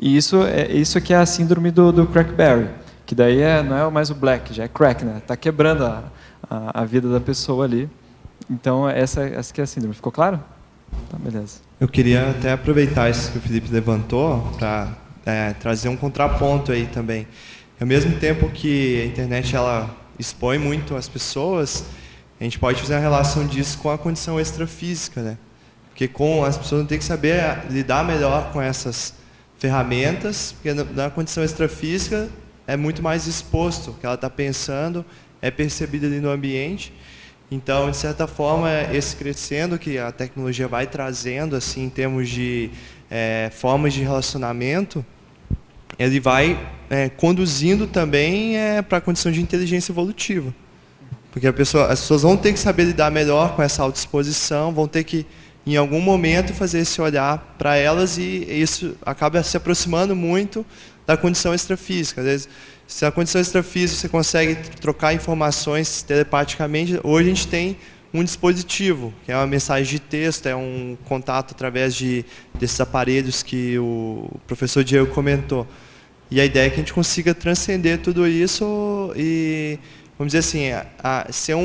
E isso que é a síndrome do Crack-Berry, que daí não é mais o Black, já é Crack, né? Está quebrando a vida da pessoa ali. Então, essa que é a síndrome. Ficou claro? Tá, beleza. Eu queria até aproveitar isso que o Felipe levantou para trazer um contraponto aí também. Ao mesmo tempo que a internet ela expõe muito as pessoas, a gente pode fazer a relação disso com a condição extrafísica, né? Porque as pessoas vão ter que saber lidar melhor com essas ferramentas, porque na condição extrafísica é muito mais exposto, o que ela está pensando é percebido ali no ambiente. Então, de certa forma, esse crescendo que a tecnologia vai trazendo, assim, em termos de formas de relacionamento, ele vai conduzindo também para a condição de inteligência evolutiva. Porque as pessoas vão ter que saber lidar melhor com essa autoexposição, vão ter que, em algum momento, fazer esse olhar para elas, e isso acaba se aproximando muito da condição extrafísica. Às vezes, se a condição extrafísica você consegue trocar informações telepaticamente, hoje a gente tem um dispositivo, que é uma mensagem de texto, é um contato através desses aparelhos que o professor Diego comentou. E a ideia é que a gente consiga transcender tudo isso e, vamos dizer assim, ser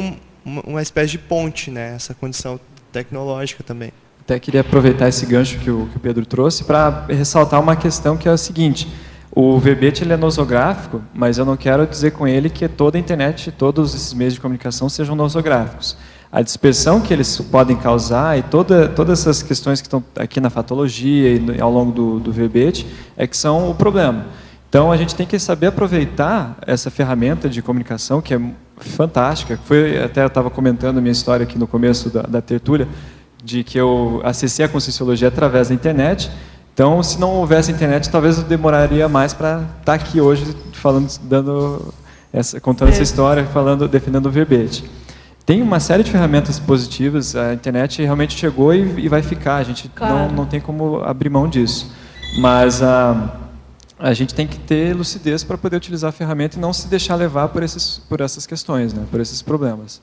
uma espécie de ponte, né, essa condição tecnológica também. Até queria aproveitar esse gancho que o Pedro trouxe para ressaltar uma questão que é a seguinte: o verbete ele é nosográfico, mas eu não quero dizer com ele que toda a internet, todos esses meios de comunicação sejam nosográficos. A dispersão que eles podem causar e todas essas questões que estão aqui na fatologia e ao longo do verbete é que são o problema. Então, a gente tem que saber aproveitar essa ferramenta de comunicação, que é fantástica. Até eu estava comentando a minha história aqui no começo da tertúlia, de que eu acessei a Conscienciologia através da internet. Então, se não houvesse internet, talvez eu demoraria mais para estar aqui hoje falando, contando essa história, defendendo o verbete. Tem uma série de ferramentas positivas, a internet realmente chegou e vai ficar, a gente não tem como abrir mão disso. Mas a gente tem que ter lucidez para poder utilizar a ferramenta e não se deixar levar por essas questões, né, por esses problemas.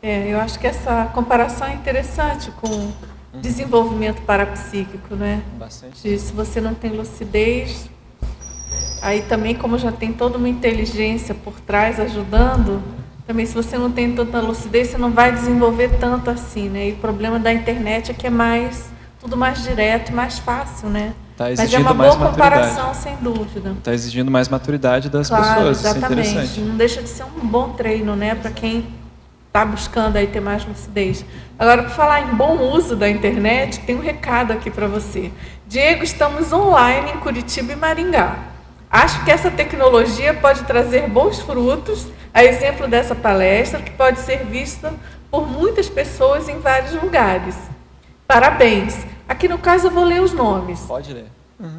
Eu acho que essa comparação é interessante com desenvolvimento parapsíquico, né? Bastante. Se você não tem lucidez, aí também, como já tem toda uma inteligência por trás ajudando, também se você não tem tanta lucidez, você não vai desenvolver tanto assim, né? E o problema da internet é que é tudo mais direto e mais fácil, né? Mas é uma boa comparação, sem dúvida. Está exigindo mais maturidade das pessoas, exatamente. Isso é interessante. Não deixa de ser um bom treino, né? Para quem está buscando aí ter mais lucidez. Agora, para falar em bom uso da internet, tem um recado aqui para você. Diego, estamos online em Curitiba e Maringá. Acho que essa tecnologia pode trazer bons frutos, a exemplo dessa palestra, que pode ser vista por muitas pessoas em vários lugares. Parabéns. Aqui no caso eu vou ler os nomes. Pode ler.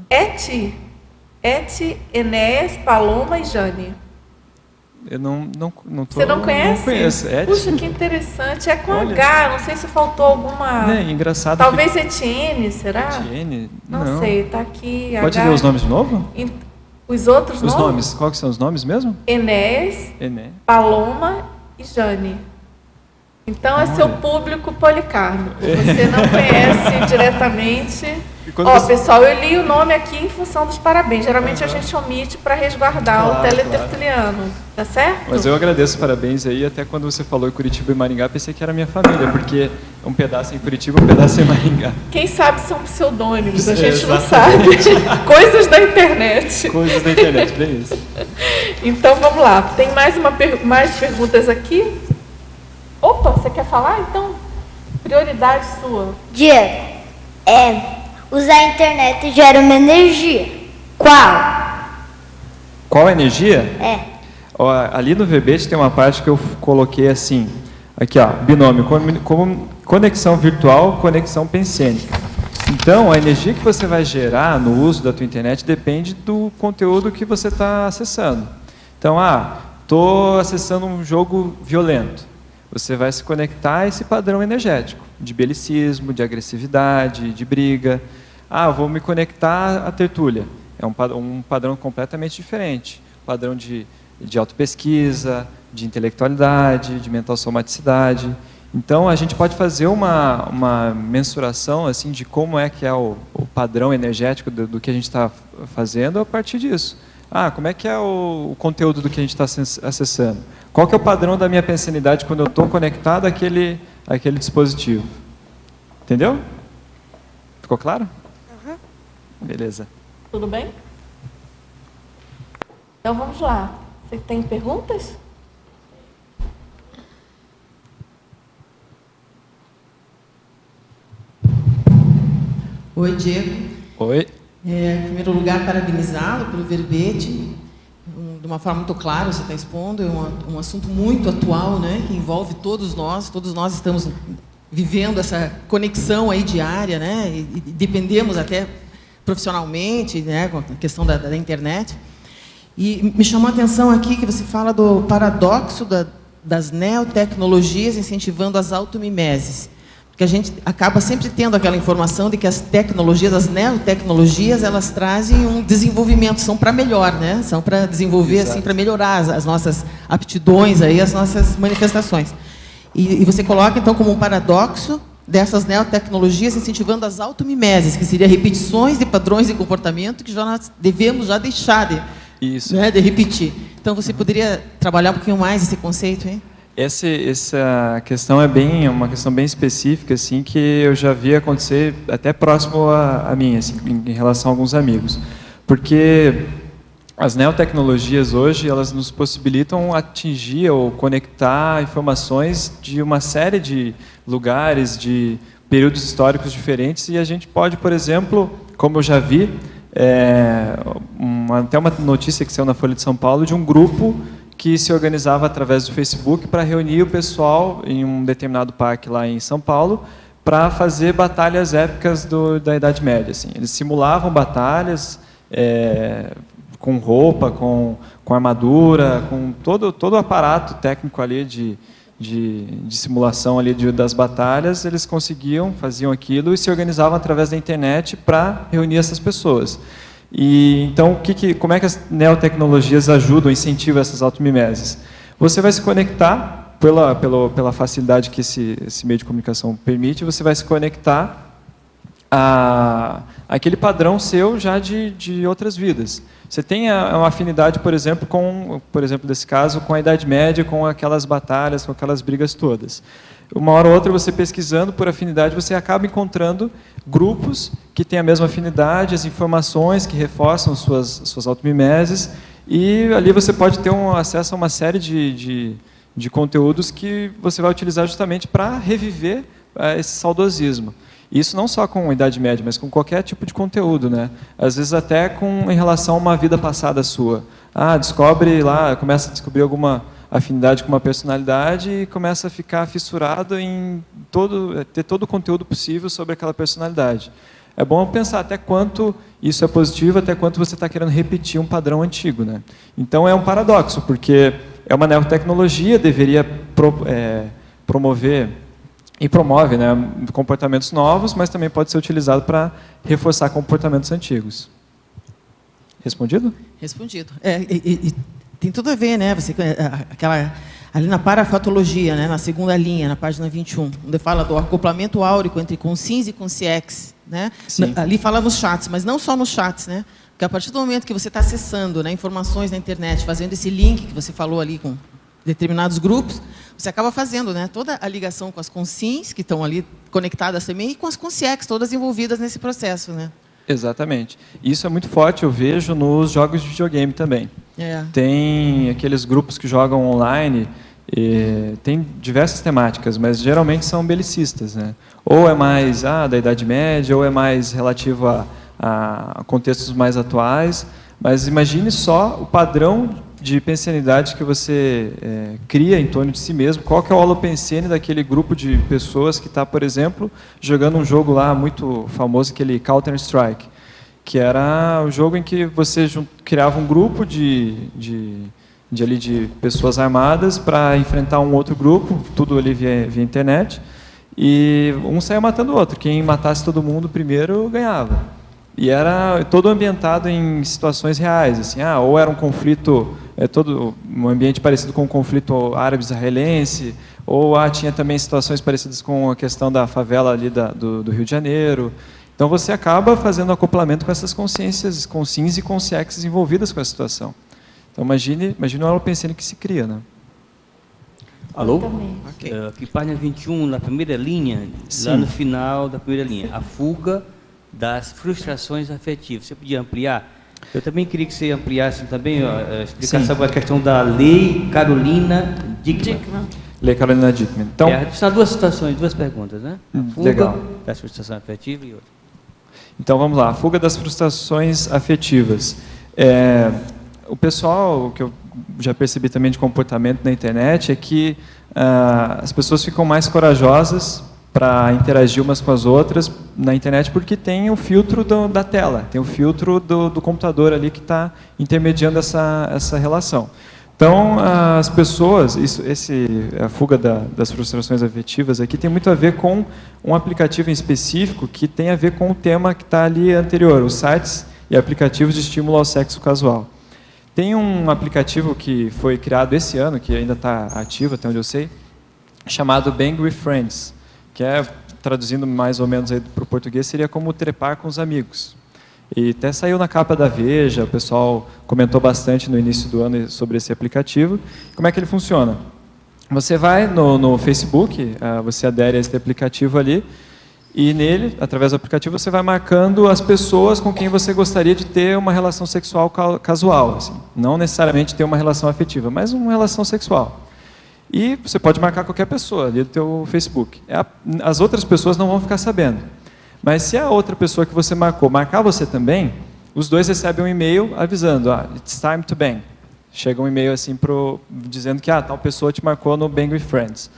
Eti, Enéas, Paloma e Jane. Eu não Você não conhece? Não conheço. Puxa, que interessante. É com H, não sei se faltou alguma... É engraçado. Talvez Etienne, será? Etienne? Não sei, está aqui. Pode ler os nomes de novo? Os outros nomes? Os nomes, quais são os nomes mesmo? Enéas, Paloma e Jane. Então é seu público Policarpo. Você não conhece diretamente. Pessoal, eu li o nome aqui em função dos parabéns. Geralmente a gente omite para resguardar o teletertuliano. Tá certo? Mas eu agradeço os parabéns aí. Até quando você falou em Curitiba e Maringá, pensei que era minha família, porque um pedaço em Curitiba, um pedaço em Maringá. Quem sabe são pseudônimos, a gente não sabe. Coisas da internet. Coisas da internet, bem isso. Então vamos lá. Tem mais perguntas aqui? Opa, você quer falar? Então, prioridade sua. Diego, usar a internet gera uma energia. Qual? Qual energia? Ali no verbete tem uma parte que eu coloquei assim, aqui ó, binômio, conexão virtual, conexão pensênica. Então, a energia que você vai gerar no uso da tua internet depende do conteúdo que você está acessando. Então, estou acessando um jogo violento. Você vai se conectar a esse padrão energético, de belicismo, de agressividade, de briga. Vou me conectar à tertúlia. É um padrão completamente diferente. Padrão de autopesquisa, de intelectualidade, de mental somaticidade. Então, a gente pode fazer uma mensuração assim, de como é que é o padrão energético do que a gente está fazendo a partir disso. Como é que é o conteúdo do que a gente está acessando? Qual que é o padrão da minha pensanidade quando eu estou conectado àquele dispositivo? Entendeu? Ficou claro? Beleza. Tudo bem? Então vamos lá. Você tem perguntas? Oi, Diego. Oi. Em primeiro lugar, parabenizá-lo pelo verbete. De uma forma muito clara, você está expondo. É um assunto muito atual, né, que envolve todos nós. Todos nós estamos vivendo essa conexão aí diária, né, e dependemos até profissionalmente, né, com a questão da internet. E me chamou a atenção aqui que você fala do paradoxo das neotecnologias incentivando as automimeses. Porque a gente acaba sempre tendo aquela informação de que as tecnologias, as neotecnologias, elas trazem um desenvolvimento, são para melhor, né? São para desenvolver, assim, para melhorar as nossas aptidões, aí, as nossas manifestações. E você coloca, então, como um paradoxo dessas neotecnologias incentivando as automimeses, que seria repetições de padrões de comportamento que nós devemos já deixar de repetir. Então, você poderia trabalhar um pouquinho mais esse conceito, hein? Essa questão é uma questão bem específica, assim, que eu já vi acontecer até próximo a mim, assim, em relação a alguns amigos. Porque as neotecnologias hoje, elas nos possibilitam atingir ou conectar informações de uma série de lugares, de períodos históricos diferentes, e a gente pode, por exemplo, como eu já vi, até uma notícia que saiu na Folha de São Paulo, de um grupo que se organizava através do Facebook para reunir o pessoal em um determinado parque lá em São Paulo para fazer batalhas épicas da Idade Média. Assim. Eles simulavam batalhas com roupa, com armadura, com todo o aparato técnico ali de simulação ali das batalhas. Eles faziam aquilo e se organizavam através da internet para reunir essas pessoas. E então, como é que as neotecnologias ajudam, incentivam essas automimeses? Você vai se conectar pela facilidade que esse meio de comunicação permite, você vai se conectar àquele padrão seu já de outras vidas. Você tem uma afinidade, por exemplo, nesse caso, com a Idade Média, com aquelas batalhas, com aquelas brigas todas. Uma hora ou outra, você pesquisando por afinidade, você acaba encontrando grupos que têm a mesma afinidade, as informações que reforçam suas automimeses, e ali você pode ter acesso a uma série de conteúdos que você vai utilizar justamente para reviver esse saudosismo. Isso não só com a Idade Média, mas com qualquer tipo de conteúdo, né? Às vezes até em relação a uma vida passada sua. Começa a descobrir alguma afinidade com uma personalidade e começa a ficar fissurado em ter todo o conteúdo possível sobre aquela personalidade. É bom pensar até quanto isso é positivo, até quanto você está querendo repetir um padrão antigo, né? Então é um paradoxo, porque é uma neotecnologia, deveria promover e promove, né, comportamentos novos, mas também pode ser utilizado para reforçar comportamentos antigos. Respondido? Respondido. E tem tudo a ver, né? Ali na parafatologia, né, na segunda linha, na página 21, onde fala do acoplamento áurico entre consins e consciex, né? Ali fala nos chats, mas não só nos chats, né? Porque a partir do momento que você está acessando, né, informações na internet, fazendo esse link que você falou ali com determinados grupos, você acaba fazendo, né, toda a ligação com as consins, que estão ali conectadas também, e com as consciex, todas envolvidas nesse processo, né? Exatamente. Isso é muito forte, eu vejo nos jogos de videogame também. Tem aqueles grupos que jogam online, tem diversas temáticas, mas geralmente são belicistas, né? Ou é mais da Idade Média, ou é mais relativo a contextos mais atuais. Mas imagine só o padrão de pensenidade que você cria em torno de si mesmo. Qual que é o holopensene daquele grupo de pessoas que está, por exemplo, jogando um jogo lá muito famoso, aquele Counter-Strike, que era o jogo em que você criava um grupo de pessoas armadas para enfrentar um outro grupo, tudo ali via internet, e um saía matando o outro. Quem matasse todo mundo primeiro ganhava. E era todo ambientado em situações reais, assim, ou era um conflito, todo um ambiente parecido com o conflito árabe-israelense, ou tinha também situações parecidas com a questão da favela ali do Rio de Janeiro. Então você acaba fazendo acoplamento com essas consciências, consins e consciex envolvidas com a situação. Então imagine o holopensene que se cria, né? Alô? Ok. Aqui, página 21, na primeira linha, Sim. lá no final da primeira linha, a fuga das frustrações afetivas. Você podia ampliar? Eu também queria que você ampliasse também, explicar sobre a questão da Lei Carolina Dickmann. Lei Carolina Dickmann. Então, são duas situações, duas perguntas, né? A fuga legal. das frustrações afetivas e outra. Então vamos lá, a fuga das frustrações afetivas. O pessoal, que eu já percebi também de comportamento na internet, é que as pessoas ficam mais corajosas para interagir umas com as outras na internet porque tem o filtro da tela, tem o filtro do computador ali que está intermediando essa relação. Então, as pessoas, a fuga das frustrações afetivas aqui tem muito a ver com um aplicativo em específico que tem a ver com o tema que está ali anterior, os sites e aplicativos de estímulo ao sexo casual. Tem um aplicativo que foi criado esse ano, que ainda está ativo, até onde eu sei, chamado Bang with Friends, que traduzindo mais ou menos para o português, seria como trepar com os amigos. E até saiu na capa da Veja, o pessoal comentou bastante no início do ano sobre esse aplicativo. Como é que ele funciona? Você vai no Facebook, você adere a esse aplicativo ali, e nele, através do aplicativo, você vai marcando as pessoas com quem você gostaria de ter uma relação sexual casual. Assim. Não necessariamente ter uma relação afetiva, mas uma relação sexual. E você pode marcar qualquer pessoa ali do teu Facebook. As outras pessoas não vão ficar sabendo. Mas se a outra pessoa que você marcar você também, os dois recebem um e-mail avisando, it's time to bang. Chega um e-mail assim dizendo que tal pessoa te marcou no Bang with Friends.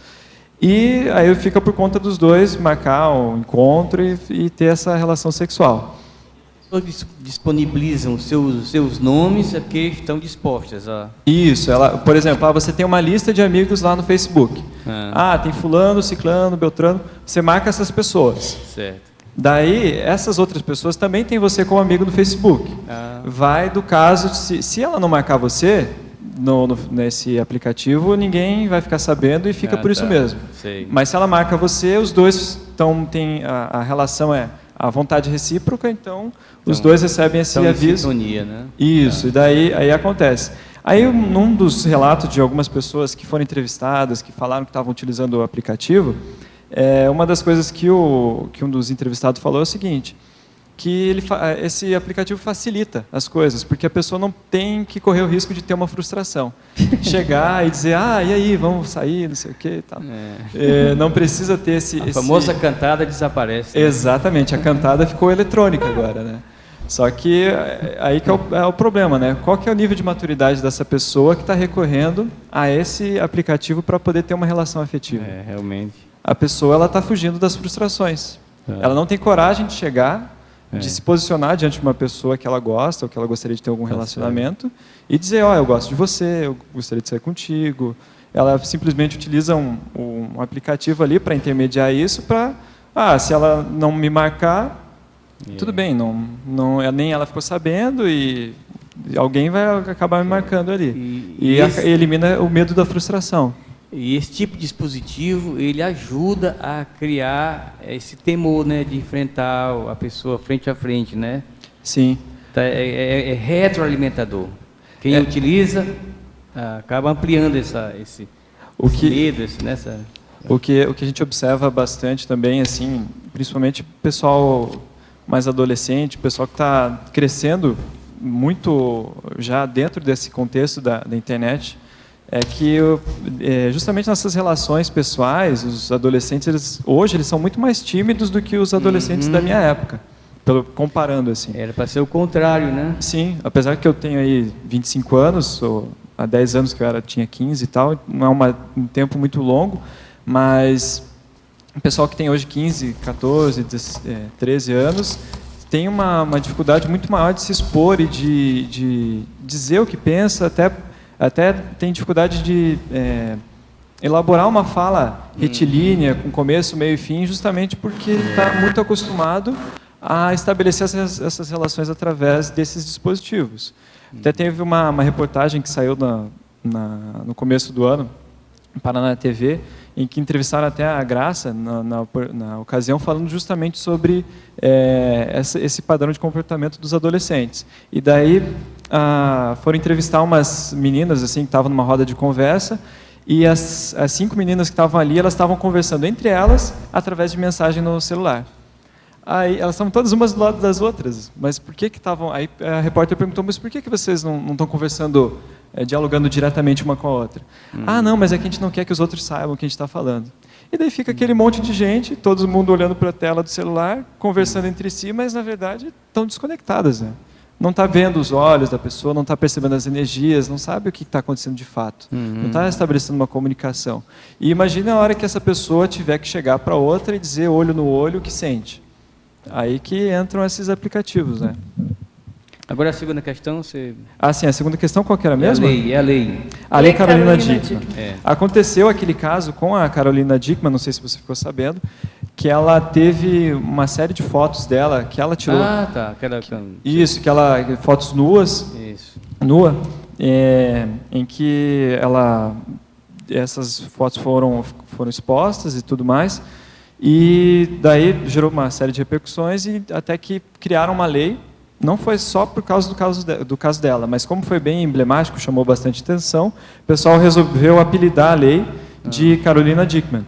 E aí fica por conta dos dois marcar um encontro e ter essa relação sexual. Pessoas disponibilizam seus nomes porque estão dispostas a... Isso, por exemplo, você tem uma lista de amigos lá no Facebook. Tem fulano, ciclano, beltrano, você marca essas pessoas. Certo. Daí, essas outras pessoas também têm você como amigo no Facebook. Vai do caso, se ela não marcar você nesse aplicativo, ninguém vai ficar sabendo e fica por isso mesmo. Sei. Mas se ela marca você, os dois têm a relação a vontade recíproca, então os dois recebem esse aviso. Sintonia, né? Isso, e daí aí acontece. Aí, num dos relatos de algumas pessoas que foram entrevistadas, que falaram que estavam utilizando o aplicativo, uma das coisas que um dos entrevistados falou é o seguinte, que esse aplicativo facilita as coisas, porque a pessoa não tem que correr o risco de ter uma frustração. Chegar e dizer, e aí, vamos sair, não sei o quê e tal. Não precisa ter A famosa cantada desaparece. Né? Exatamente, a cantada ficou eletrônica agora, né? Só que aí que é o problema, né? Qual que é o nível de maturidade dessa pessoa que está recorrendo a esse aplicativo para poder ter uma relação afetiva? Realmente. A pessoa está fugindo das frustrações. Ela não tem coragem de chegar, de se posicionar diante de uma pessoa que ela gosta ou que ela gostaria de ter algum relacionamento e dizer, eu gosto de você, eu gostaria de sair contigo. Ela simplesmente utiliza um aplicativo ali para intermediar isso para, se ela não me marcar, tudo bem, nem ela ficou sabendo e alguém vai acabar me marcando ali. E elimina o medo da frustração. E esse tipo de dispositivo, ele ajuda a criar esse temor, né, de enfrentar a pessoa frente a frente, né? Sim. É retroalimentador. Quem utiliza acaba ampliando esse medo, O que a gente observa bastante também, assim, principalmente o pessoal mais adolescente, o pessoal que está crescendo muito já dentro desse contexto da internet, é que justamente nessas relações pessoais, os adolescentes, hoje eles são muito mais tímidos do que os adolescentes da minha época, comparando assim. Era para ser o contrário, né? Sim, apesar que eu tenho aí 25 anos, há 10 anos que eu tinha 15 e tal, não é um tempo muito longo, mas o pessoal que tem hoje 15, 14, 13 anos tem uma dificuldade muito maior de se expor e de dizer o que pensa, até tem dificuldade de elaborar uma fala retilínea, com começo, meio e fim, justamente porque ele está muito acostumado a estabelecer essas relações através desses dispositivos. Até teve uma reportagem que saiu no começo do ano, em Paraná TV, em que entrevistaram até a Graça, na ocasião, falando justamente sobre esse padrão de comportamento dos adolescentes. E daí foram entrevistar umas meninas assim, que estavam numa roda de conversa, e as 5 meninas que estavam ali, elas estavam conversando entre elas através de mensagem no celular. Aí elas estavam todas umas do lado das outras, mas por que estavam... Aí a repórter perguntou, mas por que vocês não estão conversando, dialogando diretamente uma com a outra? Não, mas é que a gente não quer que os outros saibam o que a gente está falando. E daí fica aquele monte de gente, todo mundo olhando para a tela do celular, conversando entre si, mas na verdade estão desconectadas, né? Não está vendo os olhos da pessoa, não está percebendo as energias, não sabe o que está acontecendo de fato. Não está estabelecendo uma comunicação. E imagina a hora que essa pessoa tiver que chegar para outra e dizer olho no olho o que sente. Aí que entram esses aplicativos, né? Agora a segunda questão, você... sim, a segunda questão qual que era mesmo? É a lei. A Lei Carolina Dickmann. Aconteceu aquele caso com a Carolina Dickmann, não sei se você ficou sabendo, que ela teve uma série de fotos dela que ela tirou. Tá. Isso, fotos nuas. Isso. Nua, em que essas fotos foram expostas e tudo mais. E daí gerou uma série de repercussões e até que criaram uma lei. Não foi só por causa do caso dela, mas como foi bem emblemático, chamou bastante atenção, o pessoal resolveu apelidar a lei de Carolina Dickmann.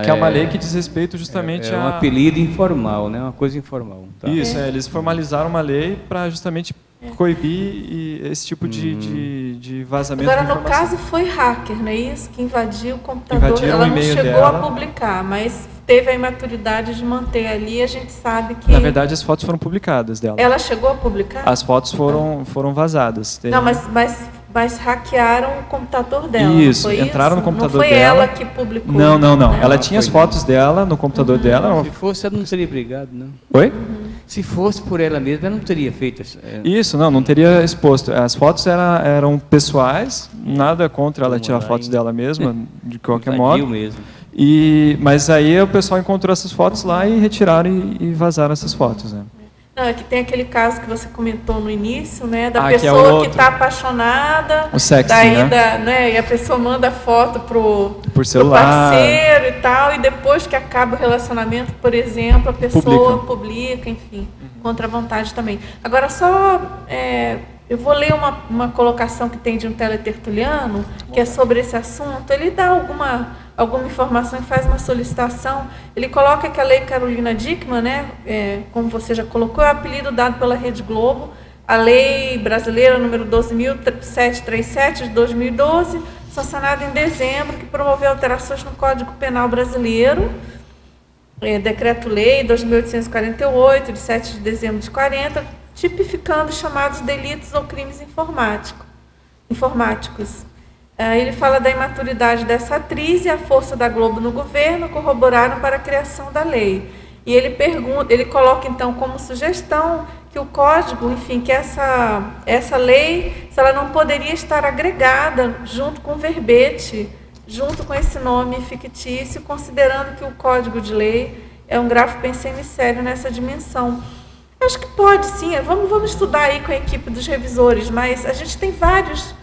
Que é uma lei que diz respeito justamente a... É um apelido informal, né? Uma coisa informal. Tá? Isso, eles formalizaram uma lei para justamente coibir esse tipo de vazamento de informação. Agora, no caso, foi hacker, não é isso? Que invadiu o computador. Ela não chegou a publicar, mas teve a imaturidade de manter ali, a gente sabe que... Na verdade, as fotos foram publicadas dela. Ela chegou a publicar? As fotos foram vazadas. Não, mas mas hackearam o computador dela. Isso, não foi entraram isso? no computador não foi dela. ela que publicou. Não. Né? Ela tinha as fotos dela no computador dela. Se fosse, ela não teria brigado, não. Oi? Se fosse por ela mesma, ela não teria feito isso. Isso, não teria exposto. As fotos eram pessoais, nada contra ela tirar fotos dela mesma, de qualquer modo. Mesmo. Mas aí o pessoal encontrou essas fotos lá e retiraram e vazaram essas fotos, né? Não, é que tem aquele caso que você comentou no início, né? Da que é pessoa o que está apaixonada. O sexting, daí né? E a pessoa manda foto por celular, pro parceiro e tal, e depois que acaba o relacionamento, por exemplo, a pessoa publica enfim, contra a vontade também. Agora, eu vou ler uma colocação que tem de um teletertuliano, que é sobre esse assunto. Ele dá alguma informação e faz uma solicitação. Ele coloca que a Lei Carolina Dickmann, né, como você já colocou, é o apelido dado pela Rede Globo, a Lei Brasileira número 12.737 de 2012, sancionada em dezembro, que promoveu alterações no Código Penal Brasileiro, Decreto-Lei 2.848, de 7 de dezembro de 40, tipificando os chamados delitos ou crimes informáticos. Ele fala da imaturidade dessa atriz e a força da Globo no governo corroboraram para a criação da lei. E ele coloca então como sugestão que o código, enfim, que essa lei, se ela não poderia estar agregada junto com o verbete, junto com esse nome fictício, considerando que o código de lei é um grafo bem semissério nessa dimensão. Acho que pode, sim. Vamos estudar aí com a equipe dos revisores, mas a gente tem várias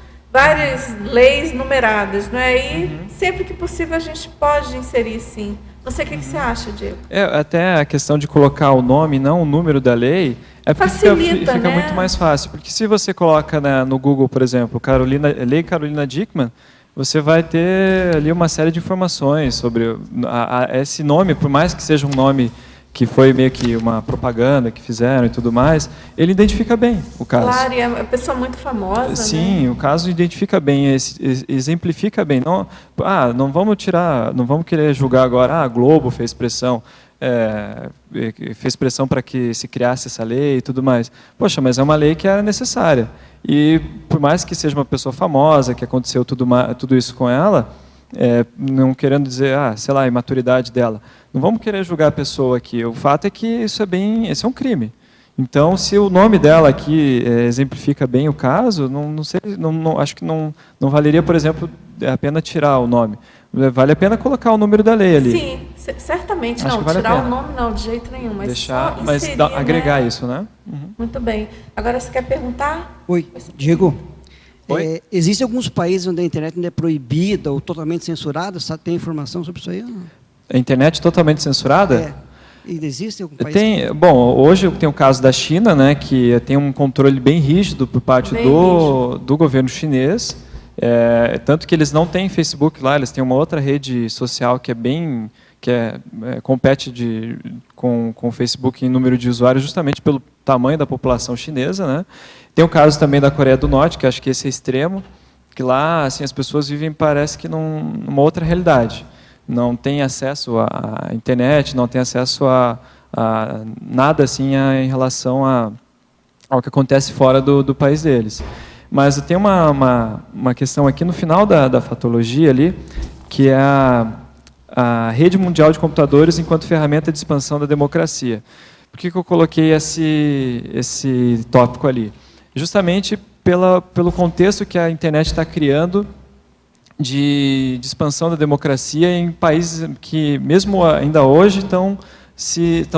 leis numeradas, não é? E sempre que possível a gente pode inserir, sim. Não sei o que você acha, Diego. Até a questão de colocar o nome, não o número da lei, porque facilita, fica né? muito mais fácil. Porque se você coloca no Google, por exemplo, Lei Carolina Dickmann, você vai ter ali uma série de informações sobre esse nome, por mais que seja um nome que foi meio que uma propaganda que fizeram e tudo mais, ele identifica bem o caso. Claro, e é uma pessoa muito famosa, sim, né? O caso identifica bem, exemplifica bem. Não vamos querer julgar agora, a Globo fez pressão para que se criasse essa lei e tudo mais. Poxa, mas é uma lei que era necessária. E por mais que seja uma pessoa famosa, que aconteceu tudo isso com ela, não querendo dizer, sei lá, a imaturidade dela. Não vamos querer julgar a pessoa aqui. O fato é que isso é um crime. Então, se o nome dela aqui exemplifica bem o caso, acho que não valeria, por exemplo, a pena tirar o nome. Vale a pena colocar o número da lei ali. Sim, certamente. Acho não, vale tirar o nome não, de jeito nenhum. Mas deixar, só inserir, agregar né? isso, né? Muito bem. Agora, você quer perguntar? Oi, Diego. Existem alguns países onde a internet ainda é proibida ou totalmente censurada? Tem informação sobre isso aí? A internet totalmente censurada? E existe algum país? Hoje tem o caso da China, né, que tem um controle bem rígido por parte do governo chinês. Tanto que eles não têm Facebook lá, eles têm uma outra rede social que compete com o Facebook em número de usuários, justamente pelo tamanho da população chinesa, né? Tem o caso também da Coreia do Norte, que acho que esse é extremo, que lá assim, as pessoas vivem, parece que numa outra realidade. Não tem acesso à internet, não tem acesso a nada assim em relação ao que acontece fora do país deles. Mas tem uma questão aqui no final da fatologia ali, que é a Rede Mundial de Computadores enquanto ferramenta de expansão da democracia. Por que eu coloquei esse tópico ali? Justamente pelo contexto que a internet está criando de expansão da democracia em países que, mesmo ainda hoje, estão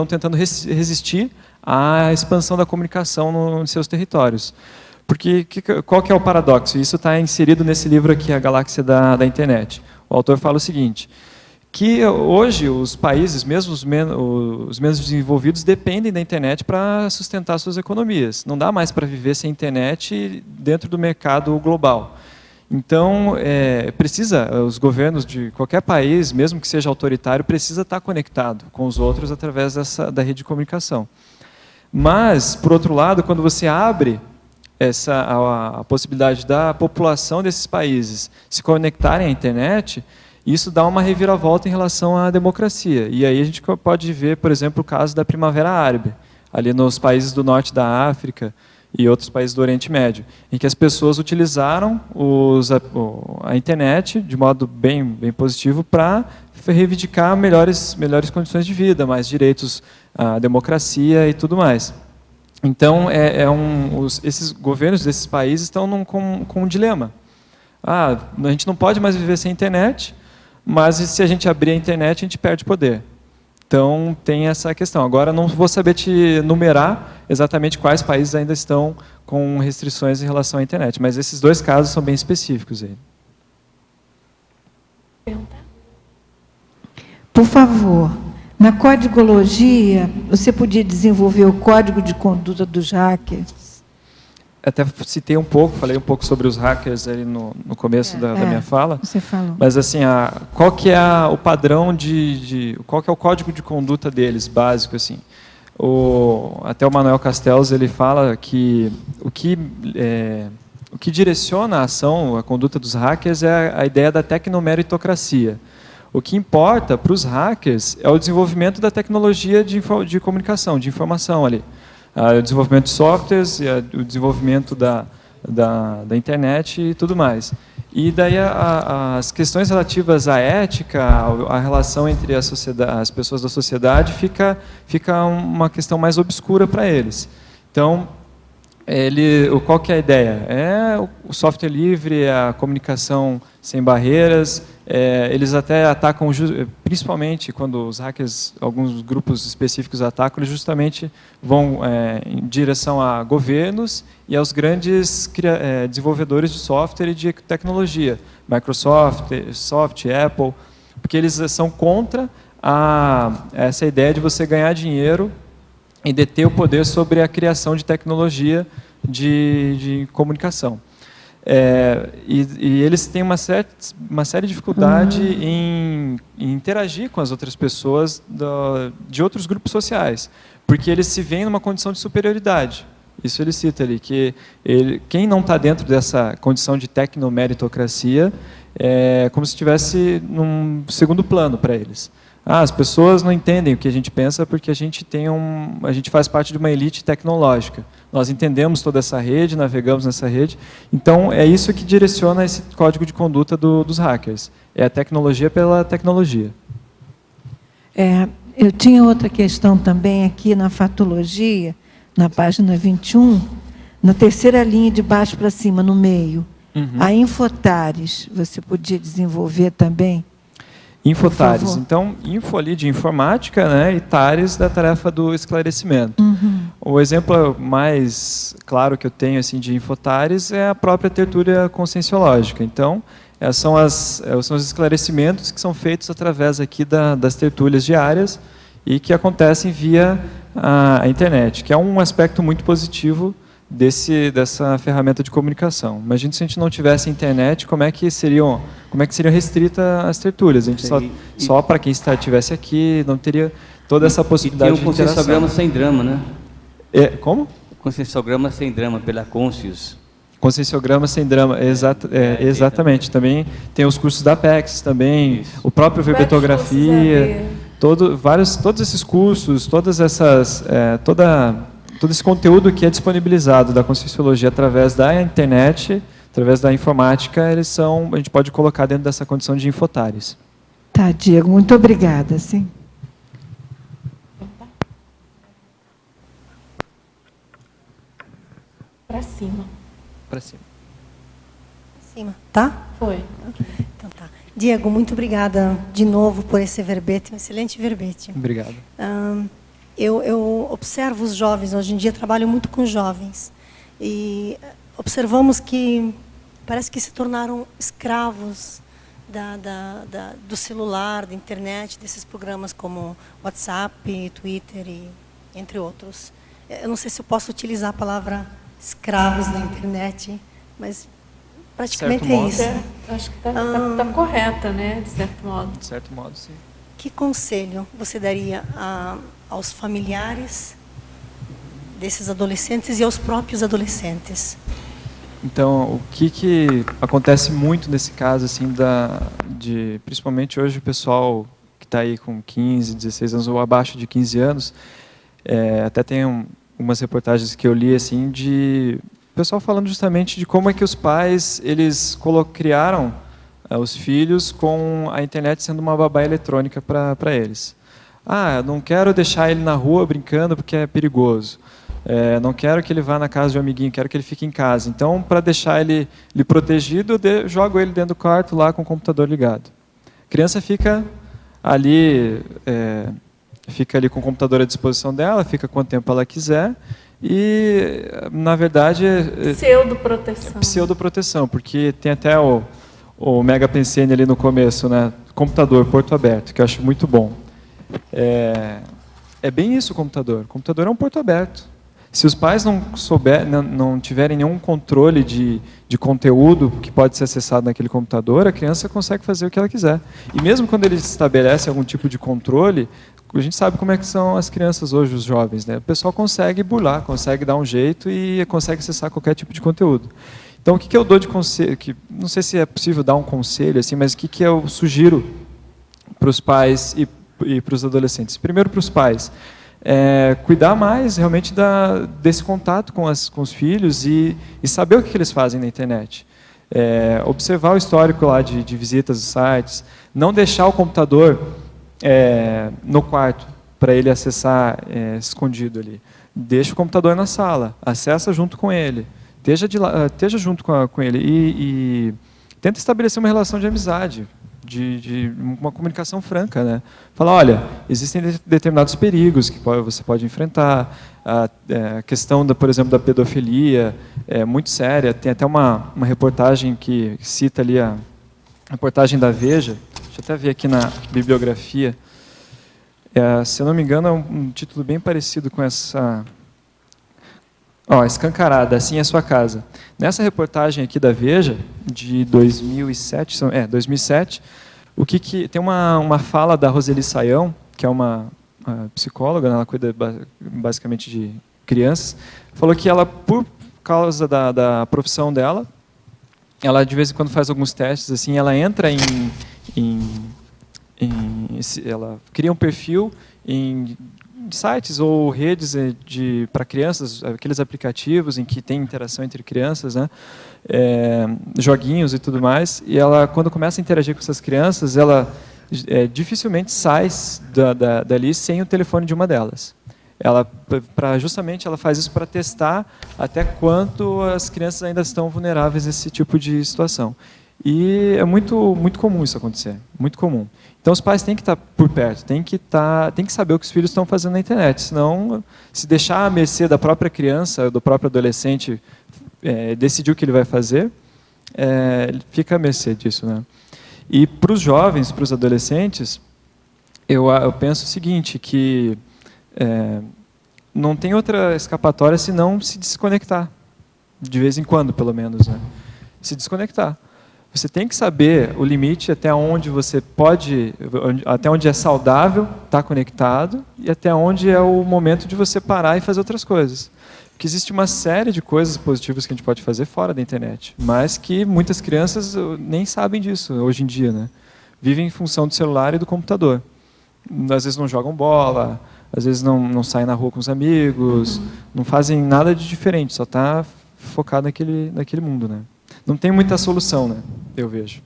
tentando resistir à expansão da comunicação nos seus territórios. Porque qual que é o paradoxo? Isso está inserido nesse livro aqui, A Galáxia da Internet. O autor fala o seguinte, que hoje os países, mesmo os menos desenvolvidos, dependem da internet para sustentar suas economias. Não dá mais para viver sem internet dentro do mercado global. Então, os governos de qualquer país, mesmo que seja autoritário, precisa estar conectado com os outros através da rede de comunicação. Mas, por outro lado, quando você abre a possibilidade da população desses países se conectarem à internet, isso dá uma reviravolta em relação à democracia. E aí a gente pode ver, por exemplo, o caso da Primavera Árabe, ali nos países do norte da África, e outros países do Oriente Médio, em que as pessoas utilizaram a internet de modo bem positivo para reivindicar melhores condições de vida, mais direitos à democracia e tudo mais. Então, esses governos desses países estão com um dilema. A gente não pode mais viver sem internet, mas se a gente abrir a internet, a gente perde poder. Então, tem essa questão. Agora, não vou saber te numerar exatamente quais países ainda estão com restrições em relação à internet, mas esses dois casos são bem específicos aí. Por favor, na códigologia, você podia desenvolver o código de conduta dos hackers? Até citei um pouco, falei um pouco sobre os hackers ali no começo da minha fala. Você falou. Mas assim, qual que é o padrão qual que é o código de conduta deles, básico assim? Até o Manuel Castells ele fala que o que direciona a ação, a conduta dos hackers é a ideia da tecnomeritocracia. O que importa para os hackers é o desenvolvimento da tecnologia de comunicação, de informação ali. O desenvolvimento de softwares, o desenvolvimento da internet e tudo mais. E daí as questões relativas à ética, a relação entre as pessoas da sociedade fica uma questão mais obscura para eles. Então, qual que é a ideia? É o software livre, a comunicação sem barreiras. Eles até atacam, principalmente quando os hackers, alguns grupos específicos atacam, eles justamente vão em direção a governos e aos grandes desenvolvedores de software e de tecnologia, Microsoft, Apple, porque eles são contra essa ideia de você ganhar dinheiro e deter o poder sobre a criação de tecnologia de comunicação. E eles têm uma séria dificuldade em interagir com as outras pessoas de outros grupos sociais, porque eles se veem numa condição de superioridade. Isso ele cita ali, que quem não está dentro dessa condição de tecnomeritocracia é como se estivesse num segundo plano para eles. As pessoas não entendem o que a gente pensa porque a gente faz parte de uma elite tecnológica. Nós entendemos toda essa rede, navegamos nessa rede. Então, é isso que direciona esse código de conduta dos hackers. É a tecnologia pela tecnologia. Eu tinha outra questão também aqui na fatologia, na página 21, na terceira linha de baixo para cima, no meio. A Infotares, você podia desenvolver também? Infotares. Então, info ali de informática, né, e tares da tarefa do esclarecimento. O exemplo mais claro que eu tenho assim de infotares é a própria tertúlia conscienciológica. Então, são os esclarecimentos que são feitos através aqui das tertúlias diárias e que acontecem via a internet, que é um aspecto muito positivo dessa ferramenta de comunicação. Imagina se a gente não tivesse internet, como é que seriam restritas as tertúlias? A gente só para quem estivesse aqui não teria toda essa possibilidade de interação. E tem o conscienciograma sem drama, né? Como? Conscienciograma sem drama, pela Conscius. Conscienciograma sem drama, exatamente. Também tem os cursos da Apex, também, o próprio Verbetografia, todos esses cursos, todo esse conteúdo que é disponibilizado da Conscienciologia através da internet, através da informática, a gente pode colocar dentro dessa condição de infotares. Tá, Diego, muito obrigada. Sim. Para cima. Para cima. Cima, tá? Foi. Então tá. Diego, muito obrigada de novo por esse verbete, um excelente verbete. Obrigado. Eu observo os jovens, hoje em dia trabalho muito com jovens, e observamos que parece que se tornaram escravos do celular, da internet, desses programas como WhatsApp, Twitter e entre outros. Eu não sei se eu posso utilizar a palavra escravos da internet, mas praticamente é isso. Acho que está correta, né, de certo modo. De certo modo, sim. Que conselho você daria aos familiares desses adolescentes e aos próprios adolescentes? Então, o que acontece muito nesse caso, assim, principalmente hoje o pessoal que está aí com 15, 16 anos ou abaixo de 15 anos, até tem algumas reportagens que eu li assim de pessoal falando justamente de como é que os pais eles criaram os filhos com a internet sendo uma babá eletrônica para eles. Eu não quero deixar ele na rua brincando porque é perigoso. Não quero que ele vá na casa de um amiguinho, quero que ele fique em casa. Então, para deixar ele protegido, eu jogo ele dentro do quarto lá com o computador ligado. A criança fica ali com o computador à disposição dela, fica quanto tempo ela quiser e, na verdade... Pseudoproteção. Pseudoproteção, porque tem até o Mega Pensene ali no começo, né? Computador, porto aberto, que eu acho muito bom. É bem isso o computador. O computador é um porto aberto. Se os pais não tiverem nenhum controle de conteúdo que pode ser acessado naquele computador, a criança consegue fazer o que ela quiser. E mesmo quando eles estabelecem algum tipo de controle, a gente sabe como é que são as crianças hoje, os jovens, né? O pessoal consegue burlar, consegue dar um jeito e consegue acessar qualquer tipo de conteúdo. Então, o que eu dou de conselho? Não sei se é possível dar um conselho, assim, mas o que eu sugiro para os pais e para os adolescentes? Primeiro, para os pais. Cuidar mais realmente desse contato com os filhos e saber o que eles fazem na internet. Observar o histórico lá de visitas dos sites, não deixar o computador no quarto para ele acessar escondido ali. Deixa o computador na sala, acessa junto com ele, esteja junto com ele e tenta estabelecer uma relação de amizade, de uma comunicação franca, né? Falar, olha, existem determinados perigos que você pode enfrentar, a questão, por exemplo, da pedofilia é muito séria, tem até uma reportagem que cita ali a reportagem da Veja, deixa eu até ver aqui na bibliografia, se eu não me engano é um título bem parecido com essa... Escancarada, assim é a sua casa. Nessa reportagem aqui da Veja, de 2007, tem uma fala da Roseli Saião, que é uma psicóloga, né, ela cuida basicamente de crianças, falou que ela, por causa da profissão dela, ela de vez em quando faz alguns testes, assim, ela entra ela cria um perfil em sites ou redes para crianças, aqueles aplicativos em que tem interação entre crianças, né? Joguinhos e tudo mais, e ela, quando começa a interagir com essas crianças, ela dificilmente sai dali sem o telefone de uma delas. Justamente ela faz isso para testar até quanto as crianças ainda estão vulneráveis a esse tipo de situação. E é muito, muito comum isso acontecer, muito comum. Então os pais têm que estar por perto, têm que saber o que os filhos estão fazendo na internet, senão, se deixar à mercê da própria criança, do próprio adolescente, decidir o que ele vai fazer, ele fica à mercê disso, né? E para os jovens, para os adolescentes, eu penso o seguinte, que não tem outra escapatória senão se desconectar, de vez em quando, pelo menos, né? Se desconectar. Você tem que saber o limite até onde você pode, até onde é saudável estar conectado e até onde é o momento de você parar e fazer outras coisas. Porque existe uma série de coisas positivas que a gente pode fazer fora da internet, mas que muitas crianças nem sabem disso hoje em dia, né? Vivem em função do celular e do computador. Às vezes não jogam bola, às vezes não saem na rua com os amigos, não fazem nada de diferente, só está focado naquele mundo, né? Não tem muita solução, né? Eu vejo.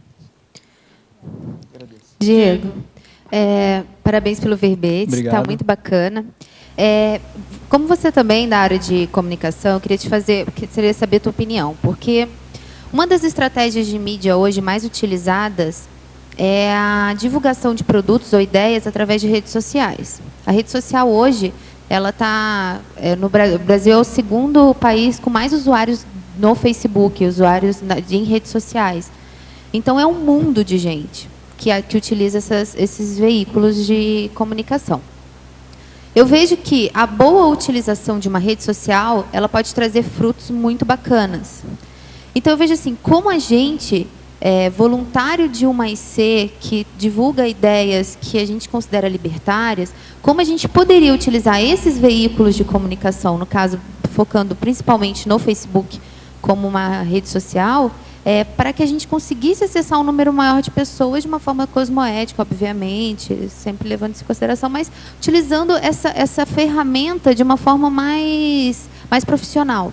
Diego, parabéns pelo verbete, está muito bacana. Como você também da área de comunicação, eu queria saber a tua opinião, porque uma das estratégias de mídia hoje mais utilizadas é a divulgação de produtos ou ideias através de redes sociais. A rede social hoje, ela está no Brasil é o segundo país com mais usuários no Facebook, usuários em redes sociais. Então, é um mundo de gente que utiliza esses veículos de comunicação. Eu vejo que a boa utilização de uma rede social, ela pode trazer frutos muito bacanas. Então, eu vejo assim, como a gente, voluntário de uma IC, que divulga ideias que a gente considera libertárias, como a gente poderia utilizar esses veículos de comunicação, no caso, focando principalmente no Facebook, como uma rede social, para que a gente conseguisse acessar um número maior de pessoas de uma forma cosmoética, obviamente, sempre levando isso em consideração, mas utilizando essa ferramenta de uma forma mais profissional.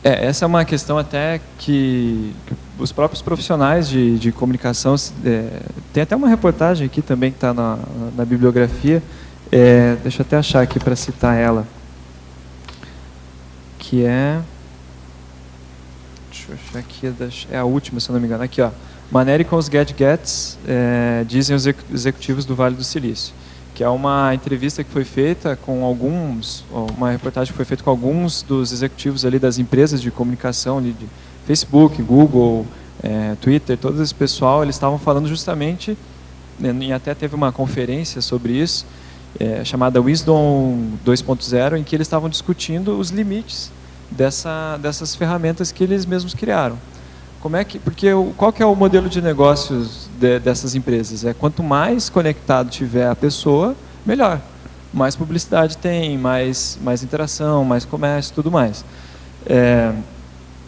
Essa é uma questão até que os próprios profissionais de comunicação, tem até uma reportagem aqui também que está na bibliografia, deixa eu até achar aqui para citar ela, que deixa eu achar aqui, é a última, se eu não me engano, aqui, ó, maneira com os gadgets, dizem os executivos do Vale do Silício, que é uma entrevista que foi feita com uma reportagem que foi feita com alguns dos executivos ali das empresas de comunicação, ali de Facebook, Google, Twitter, todo esse pessoal, eles estavam falando justamente, e até teve uma conferência sobre isso, chamada Wisdom 2.0, em que eles estavam discutindo os limites dessas ferramentas que eles mesmos criaram. Qual que é o modelo de negócios dessas empresas? Quanto mais conectado tiver a pessoa, melhor. Mais publicidade tem, mais interação, mais comércio, tudo mais.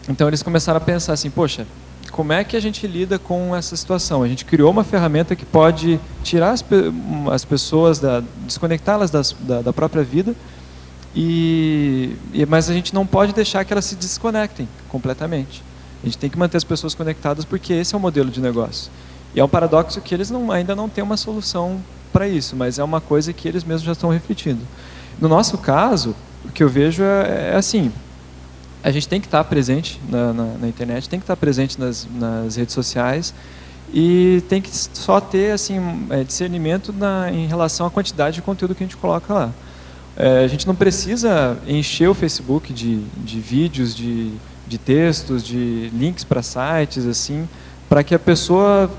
Então eles começaram a pensar assim, poxa, como é que a gente lida com essa situação? A gente criou uma ferramenta que pode tirar as pessoas, desconectá-las da própria vida, mas a gente não pode deixar que elas se desconectem completamente. A gente tem que manter as pessoas conectadas porque esse é o modelo de negócio. E é um paradoxo que eles ainda não têm uma solução para isso, mas é uma coisa que eles mesmos já estão refletindo. No nosso caso, o que eu vejo é assim, a gente tem que estar presente na internet, tem que estar presente nas redes sociais e tem que só ter assim, discernimento em relação à quantidade de conteúdo que a gente coloca lá. A gente não precisa encher o Facebook de vídeos, de textos, de links para sites, assim, para que a pessoa,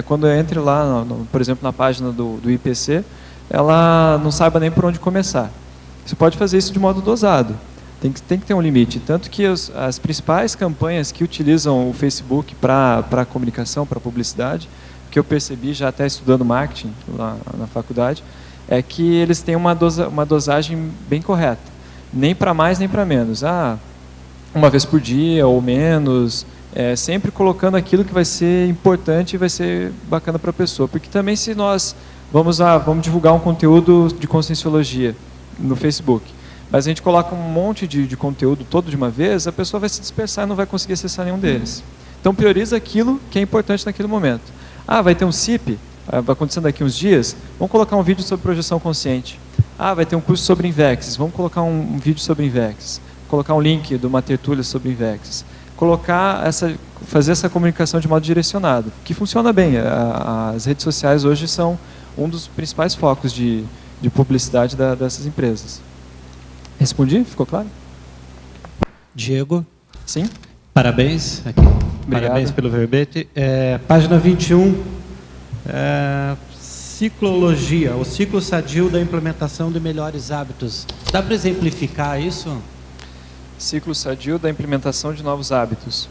quando entre lá, por exemplo, na página do IPC, ela não saiba nem por onde começar. Você pode fazer isso de modo dosado. Tem que ter um limite. Tanto que as principais campanhas que utilizam o Facebook para comunicação, para publicidade, que eu percebi já até estudando marketing lá na faculdade, é que eles têm uma dosagem bem correta. Nem para mais, nem para menos. Uma vez por dia ou menos, sempre colocando aquilo que vai ser importante e vai ser bacana para a pessoa. Porque também se nós vamos divulgar um conteúdo de conscienciologia no Facebook, mas a gente coloca um monte de conteúdo todo de uma vez, a pessoa vai se dispersar e não vai conseguir acessar nenhum deles. Então prioriza aquilo que é importante naquele momento. Vai ter um CIP, vai acontecer daqui uns dias, vamos colocar um vídeo sobre projeção consciente. Vai ter um curso sobre Invexis, vamos colocar um vídeo sobre Invexis. Colocar um link de uma tertúlia sobre Invexis. Fazer essa comunicação de modo direcionado, que funciona bem. As redes sociais hoje são um dos principais focos de publicidade dessas empresas. Respondi? Ficou claro? Diego. Sim. Parabéns. Obrigado. Parabéns pelo verbete. Página 21. Ciclologia, o ciclo sadio da implementação de melhores hábitos. Dá para exemplificar isso? Ciclo sadio da implementação de novos hábitos.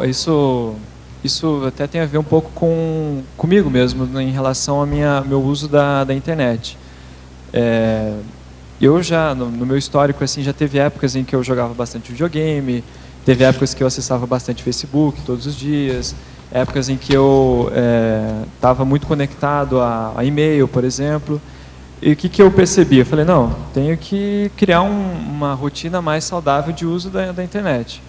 Isso até tem a ver um pouco comigo mesmo, em relação ao meu uso da internet. Eu já, no meu histórico, assim, já teve épocas em que eu jogava bastante videogame, teve épocas que eu acessava bastante Facebook todos os dias, épocas em que eu estava muito conectado a e-mail, por exemplo. E o que eu percebi? Eu falei, não, tenho que criar uma rotina mais saudável de uso da internet.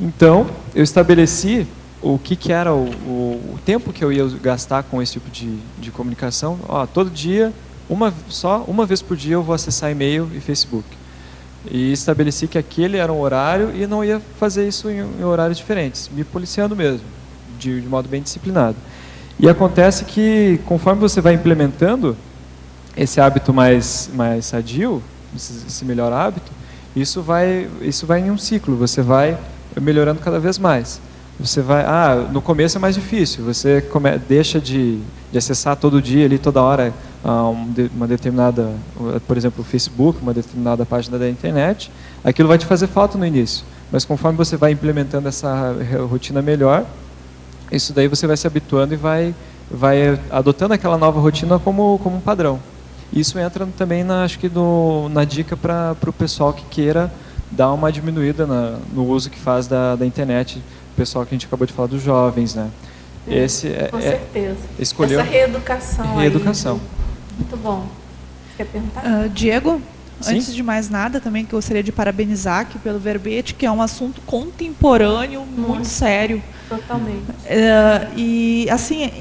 Então, eu estabeleci o que era o tempo que eu ia gastar com esse tipo de comunicação. Todo dia, uma vez por dia eu vou acessar e-mail e Facebook. E estabeleci que aquele era um horário e não ia fazer isso em horários diferentes, me policiando mesmo, de modo bem disciplinado. E acontece que, conforme você vai implementando esse hábito mais sadio, esse melhor hábito, isso vai em um ciclo, você vai melhorando cada vez mais. Você vai, no começo é mais difícil, você deixa de acessar todo dia, ali, toda hora, uma determinada, por exemplo, o Facebook, uma determinada página da internet, aquilo vai te fazer falta no início, mas conforme você vai implementando essa rotina melhor, isso daí você vai se habituando e vai adotando aquela nova rotina como um padrão. Isso entra também, acho que na dica para o pessoal que queira dá uma diminuída no uso que faz da internet, o pessoal que a gente acabou de falar dos jovens, né? Com certeza. Escolheu essa reeducação. Reeducação. Aí. Muito bom. Você quer perguntar? Diego? Sim? Antes de mais nada, também gostaria de parabenizar aqui pelo verbete, que é um assunto contemporâneo, muito sério. Totalmente. E, assim,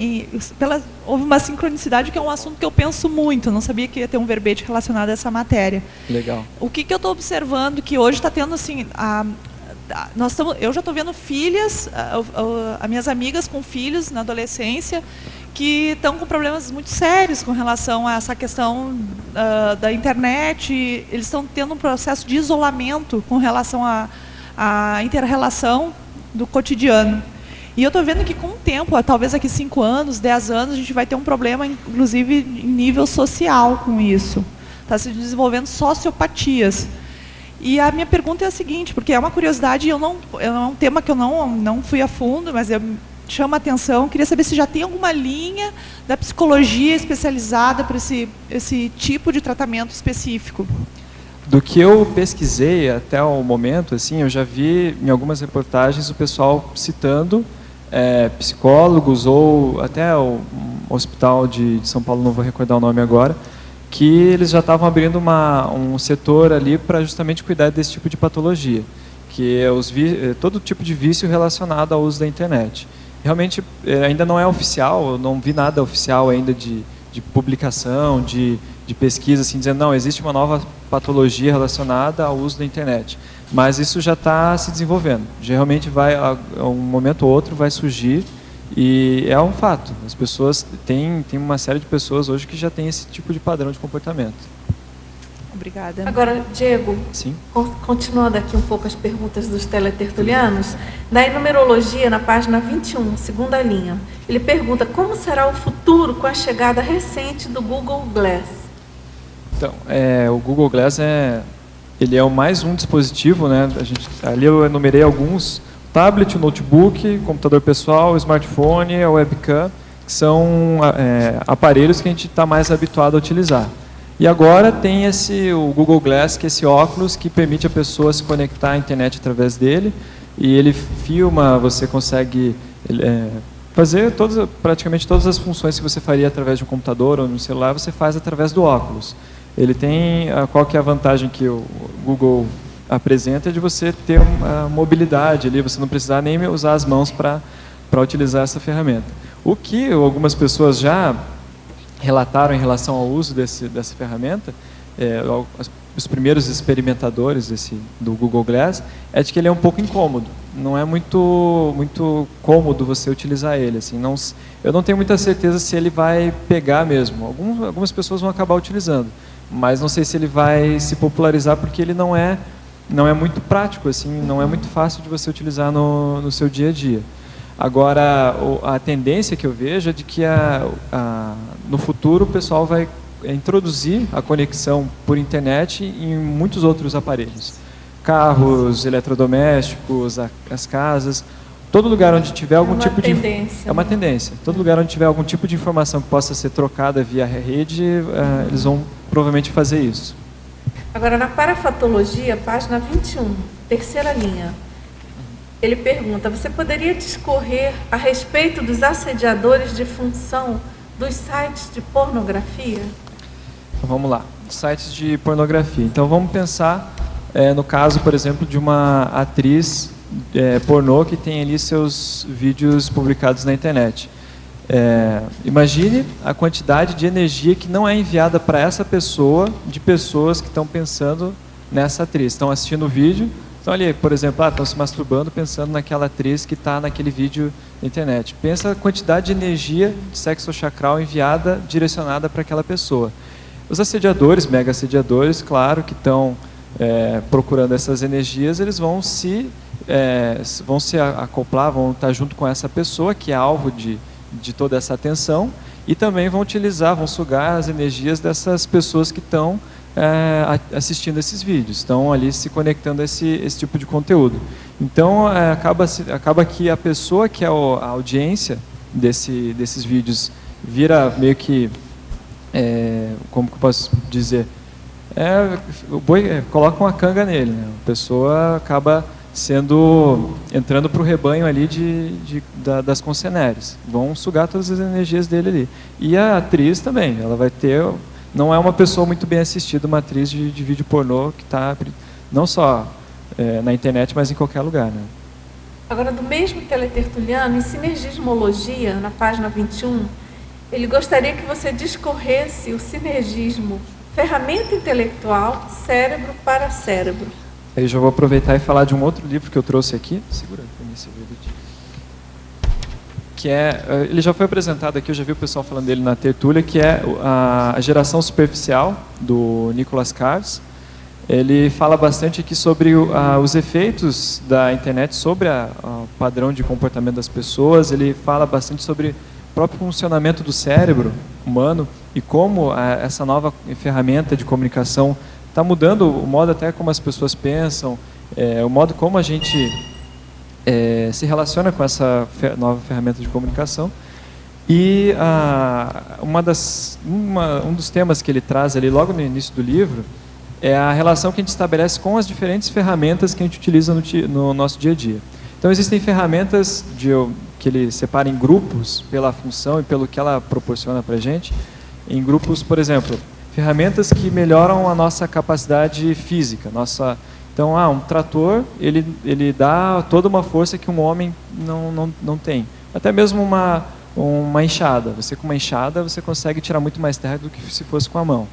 houve uma sincronicidade que é um assunto que eu penso muito. Eu não sabia que ia ter um verbete relacionado a essa matéria. Legal. O que eu estou observando, que hoje está tendo, assim... eu já estou vendo filhas, as minhas amigas com filhos na adolescência, que estão com problemas muito sérios com relação a essa questão da internet. Eles estão tendo um processo de isolamento com relação à inter-relação do cotidiano. E eu estou vendo que com o tempo, talvez aqui 5 anos, 10 anos, a gente vai ter um problema, inclusive, em nível social com isso. Está se desenvolvendo sociopatias. E a minha pergunta é a seguinte, porque é uma curiosidade, é um tema que eu não fui a fundo, mas chama a atenção. Queria saber se já tem alguma linha da psicologia especializada para esse tipo de tratamento específico. Do que eu pesquisei até o momento, assim, eu já vi em algumas reportagens o pessoal citando psicólogos ou até o hospital de São Paulo, não vou recordar o nome agora, que eles já estavam abrindo um setor ali para justamente cuidar desse tipo de patologia, que é todo tipo de vício relacionado ao uso da internet. Realmente ainda não é oficial, eu não vi nada oficial ainda de publicação, de pesquisa, assim, dizendo, não, existe uma nova patologia relacionada ao uso da internet. Mas isso já está se desenvolvendo. Geralmente um momento ou outro vai surgir, e é um fato. As pessoas tem uma série de pessoas hoje que já tem esse tipo de padrão de comportamento. Obrigada. Agora, Diego, sim? Continuando aqui um pouco as perguntas dos teletertulianos, na numerologia, na página 21, segunda linha, ele pergunta como será o futuro com a chegada recente do Google Glass. Então, o Google Glass ele é o mais um dispositivo, né? Ali eu enumerei alguns: tablet, notebook, computador pessoal, smartphone, a webcam, que são aparelhos que a gente está mais habituado a utilizar. E agora tem o Google Glass, que é esse óculos que permite a pessoa se conectar à internet através dele, e ele filma, você consegue fazer praticamente todas as funções que você faria através de um computador ou no celular, você faz através do óculos. Ele tem, qual que é a vantagem que o Google apresenta, é de você ter uma mobilidade ali, você não precisar nem usar as mãos para utilizar essa ferramenta. O que algumas pessoas já relataram em relação ao uso dessa ferramenta, os primeiros experimentadores do Google Glass, é de que ele é um pouco incômodo. Não é muito cômodo você utilizar ele. Assim, eu não tenho muita certeza se ele vai pegar mesmo. Algumas pessoas vão acabar utilizando, mas não sei se ele vai se popularizar, porque ele não é muito prático, assim, não é muito fácil de você utilizar no seu dia a dia. Agora, a tendência que eu vejo é de que no futuro o pessoal vai introduzir a conexão por internet em muitos outros aparelhos. Carros, eletrodomésticos, as casas, todo lugar onde tiver algum tipo de... É uma tendência. Todo lugar onde tiver algum tipo de informação que possa ser trocada via rede, eles vão provavelmente fazer isso. Agora, na parafatologia, página 21, terceira linha, ele pergunta, você poderia discorrer a respeito dos assediadores de função dos sites de pornografia? Então, vamos lá, sites de pornografia. Então, vamos pensar no caso, por exemplo, de uma atriz pornô que tem ali seus vídeos publicados na internet. Imagine a quantidade de energia que não é enviada para essa pessoa, de pessoas que estão pensando nessa atriz, estão assistindo o vídeo, estão ali, por exemplo, estão se masturbando pensando naquela atriz que está naquele vídeo na internet. Pensa a quantidade de energia de sexo chakral enviada, direcionada para aquela pessoa. Os assediadores, mega assediadores, claro, que estão procurando essas energias, eles vão se acoplar, vão estar junto com essa pessoa que é alvo de toda essa atenção, e também vão sugar as energias dessas pessoas que estão assistindo esses vídeos, estão ali se conectando a esse tipo de conteúdo. Então, acaba que a pessoa que é a audiência desses vídeos vira meio que, como que eu posso dizer, o boi coloca uma canga nele, né? A pessoa acaba entrando para o rebanho ali das concessionárias. Vão sugar todas as energias dele ali. E a atriz também, ela vai ter... Não é uma pessoa muito bem assistida, uma atriz de vídeo pornô que está não só na internet, mas em qualquer lugar, né? Agora, do mesmo teletertuliano, em Sinergismologia, na página 21, ele gostaria que você discorresse o sinergismo ferramenta intelectual, cérebro para cérebro. Aí já vou aproveitar e falar de um outro livro que eu trouxe aqui. Segura para mim esse vídeo aqui. Que ele já foi apresentado aqui, eu já vi o pessoal falando dele na tertúlia, que é a Geração Superficial, do Nicholas Carves. Ele fala bastante aqui sobre os efeitos da internet sobre o padrão de comportamento das pessoas. Ele fala bastante sobre o próprio funcionamento do cérebro humano e como essa nova ferramenta de comunicação está mudando o modo até como as pessoas pensam, o modo como a gente se relaciona com essa nova ferramenta de comunicação. E um dos temas que ele traz ali logo no início do livro é a relação que a gente estabelece com as diferentes ferramentas que a gente utiliza no nosso dia a dia. Então existem ferramentas que ele separa em grupos pela função e pelo que ela proporciona para a gente. Em grupos, por exemplo, ferramentas que melhoram a nossa capacidade física. Então, um trator, ele dá toda uma força que um homem não tem. Até mesmo uma enxada. Você com uma enxada, você consegue tirar muito mais terra do que se fosse com a mão.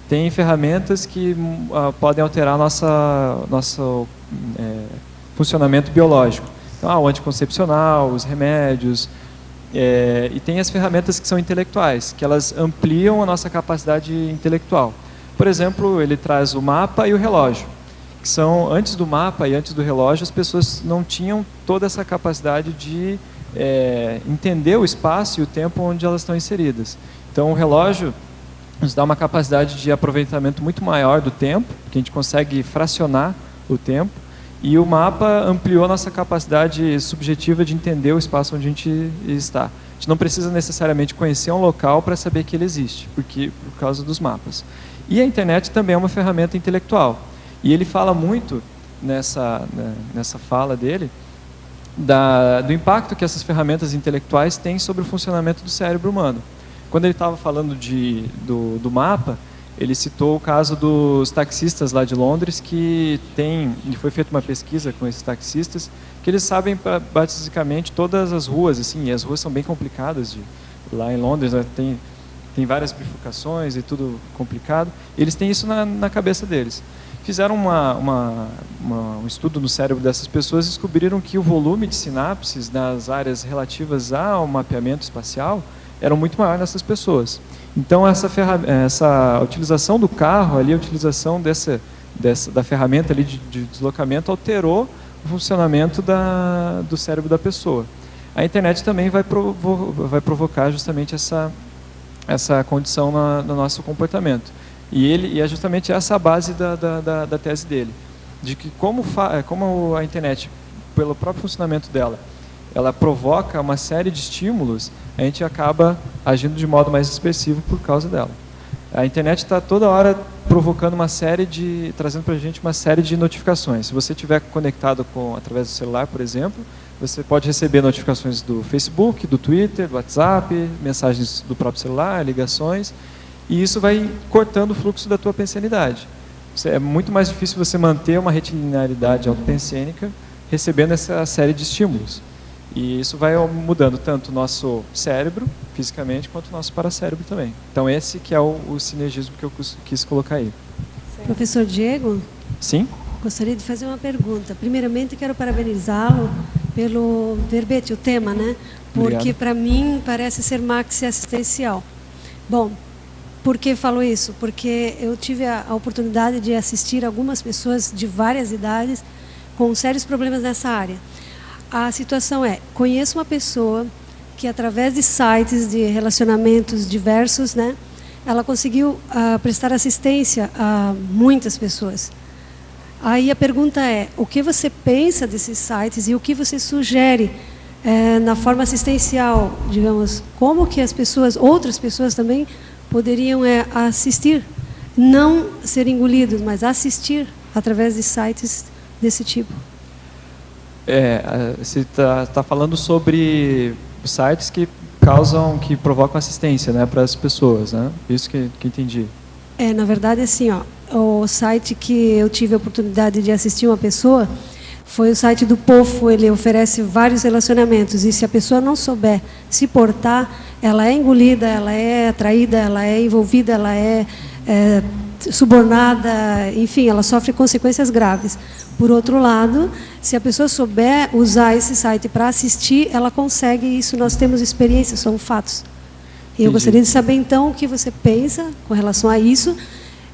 Tem ferramentas que podem alterar nosso funcionamento biológico. Então, o anticoncepcional, os remédios. E tem as ferramentas que são intelectuais, que elas ampliam a nossa capacidade intelectual. Por exemplo, ele traz o mapa e o relógio, que são, antes do mapa e antes do relógio, as pessoas não tinham toda essa capacidade de entender o espaço e o tempo onde elas estão inseridas. Então, o relógio nos dá uma capacidade de aproveitamento muito maior do tempo, que a gente consegue fracionar o tempo, e o mapa ampliou nossa capacidade subjetiva de entender o espaço onde a gente está. A gente não precisa necessariamente conhecer um local para saber que ele existe, por causa dos mapas. E a internet também é uma ferramenta intelectual. E ele fala muito, nessa fala dele, do impacto que essas ferramentas intelectuais têm sobre o funcionamento do cérebro humano. Quando ele estava falando do mapa, ele citou o caso dos taxistas lá de Londres, que foi feita uma pesquisa com esses taxistas, que eles sabem basicamente todas as ruas, assim, e as ruas são bem complicadas lá em Londres, né, tem várias bifurcações e tudo complicado. Eles têm isso na cabeça deles. Fizeram um estudo no cérebro dessas pessoas e descobriram que o volume de sinapses nas áreas relativas ao mapeamento espacial eram muito maior nessas pessoas. Então, essa utilização do carro, ali, a utilização da ferramenta ali de deslocamento alterou o funcionamento do cérebro da pessoa. A internet também vai provocar justamente essa condição no nosso comportamento. E é justamente essa a base da tese dele, de que como a internet, pelo próprio funcionamento dela, ela provoca uma série de estímulos, a gente acaba agindo de modo mais expressivo por causa dela. A internet está toda hora provocando trazendo para a gente uma série de notificações. Se você estiver conectado através do celular, por exemplo, você pode receber notificações do Facebook, do Twitter, do WhatsApp, mensagens do próprio celular, ligações, e isso vai cortando o fluxo da tua pensenidade. É muito mais difícil você manter uma retilinearidade autopensênica recebendo essa série de estímulos. E isso vai mudando tanto o nosso cérebro, fisicamente, quanto o nosso paracérebro também. Então, esse que é o sinergismo que eu quis colocar aí. Professor Diego? Sim? Gostaria de fazer uma pergunta. Primeiramente, quero parabenizá-lo pelo verbete, o tema, né? Porque, para mim, parece ser maxi assistencial. Bom, por que falo isso? Porque eu tive a oportunidade de assistir algumas pessoas de várias idades com sérios problemas nessa área. A situação conheço uma pessoa que, através de sites de relacionamentos diversos, né, ela conseguiu prestar assistência a muitas pessoas. Aí a pergunta o que você pensa desses sites e o que você sugere na forma assistencial, digamos, como que as pessoas, outras pessoas também, poderiam assistir não ser engolidos, mas assistir através de sites desse tipo. Você está falando sobre sites que provocam assistência, né, para as pessoas, né? Isso que entendi. Na verdade, assim, o site que eu tive a oportunidade de assistir uma pessoa foi o site do Pofo. Ele oferece vários relacionamentos, e se a pessoa não souber se portar, ela é engolida, ela é atraída, ela é envolvida, ela é subornada, enfim, ela sofre consequências graves. Por outro lado, se a pessoa souber usar esse site para assistir, ela consegue isso. Nós temos experiência, são fatos. E eu gostaria de saber, então, o que você pensa com relação a isso,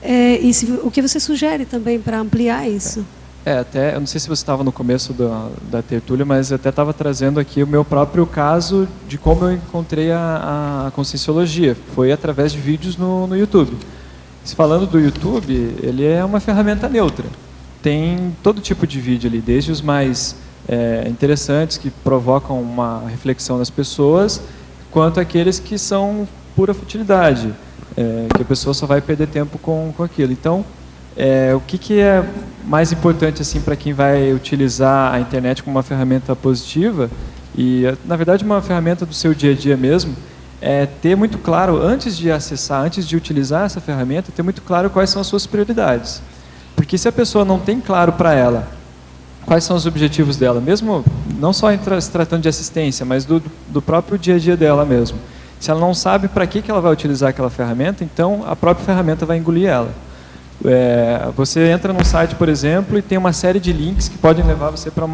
e o que você sugere também para ampliar isso. Até, eu não sei se você estava no começo da tertúlia, mas eu até estava trazendo aqui o meu próprio caso de como eu encontrei a Conscienciologia. Foi através de vídeos no YouTube. Falando do YouTube, ele é uma ferramenta neutra. Tem todo tipo de vídeo ali, desde os mais interessantes, que provocam uma reflexão nas pessoas, quanto aqueles que são pura futilidade, que a pessoa só vai perder tempo com aquilo. Então, o que é mais importante assim, para quem vai utilizar a internet como uma ferramenta positiva, e na verdade uma ferramenta do seu dia a dia mesmo, é ter muito claro, antes de acessar, antes de utilizar essa ferramenta, ter muito claro quais são as suas prioridades. Porque se a pessoa não tem claro para ela quais são os objetivos dela, mesmo não só se tratando de assistência, mas do próprio dia a dia dela mesmo. Se ela não sabe para que ela vai utilizar aquela ferramenta, então a própria ferramenta vai engolir ela. Você entra num site, por exemplo, e tem uma série de links que podem levar você para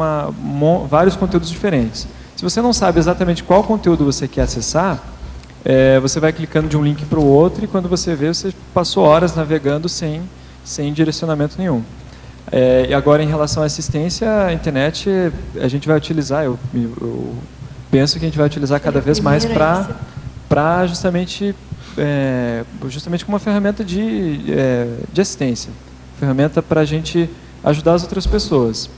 vários conteúdos diferentes. Se você não sabe exatamente qual conteúdo você quer acessar, você vai clicando de um link para o outro, e quando você vê, você passou horas navegando sem direcionamento nenhum. E agora, em relação à assistência, a internet a gente vai utilizar, eu penso que a gente vai utilizar cada vez mais para justamente como uma ferramenta de assistência, ferramenta para a gente ajudar as outras pessoas.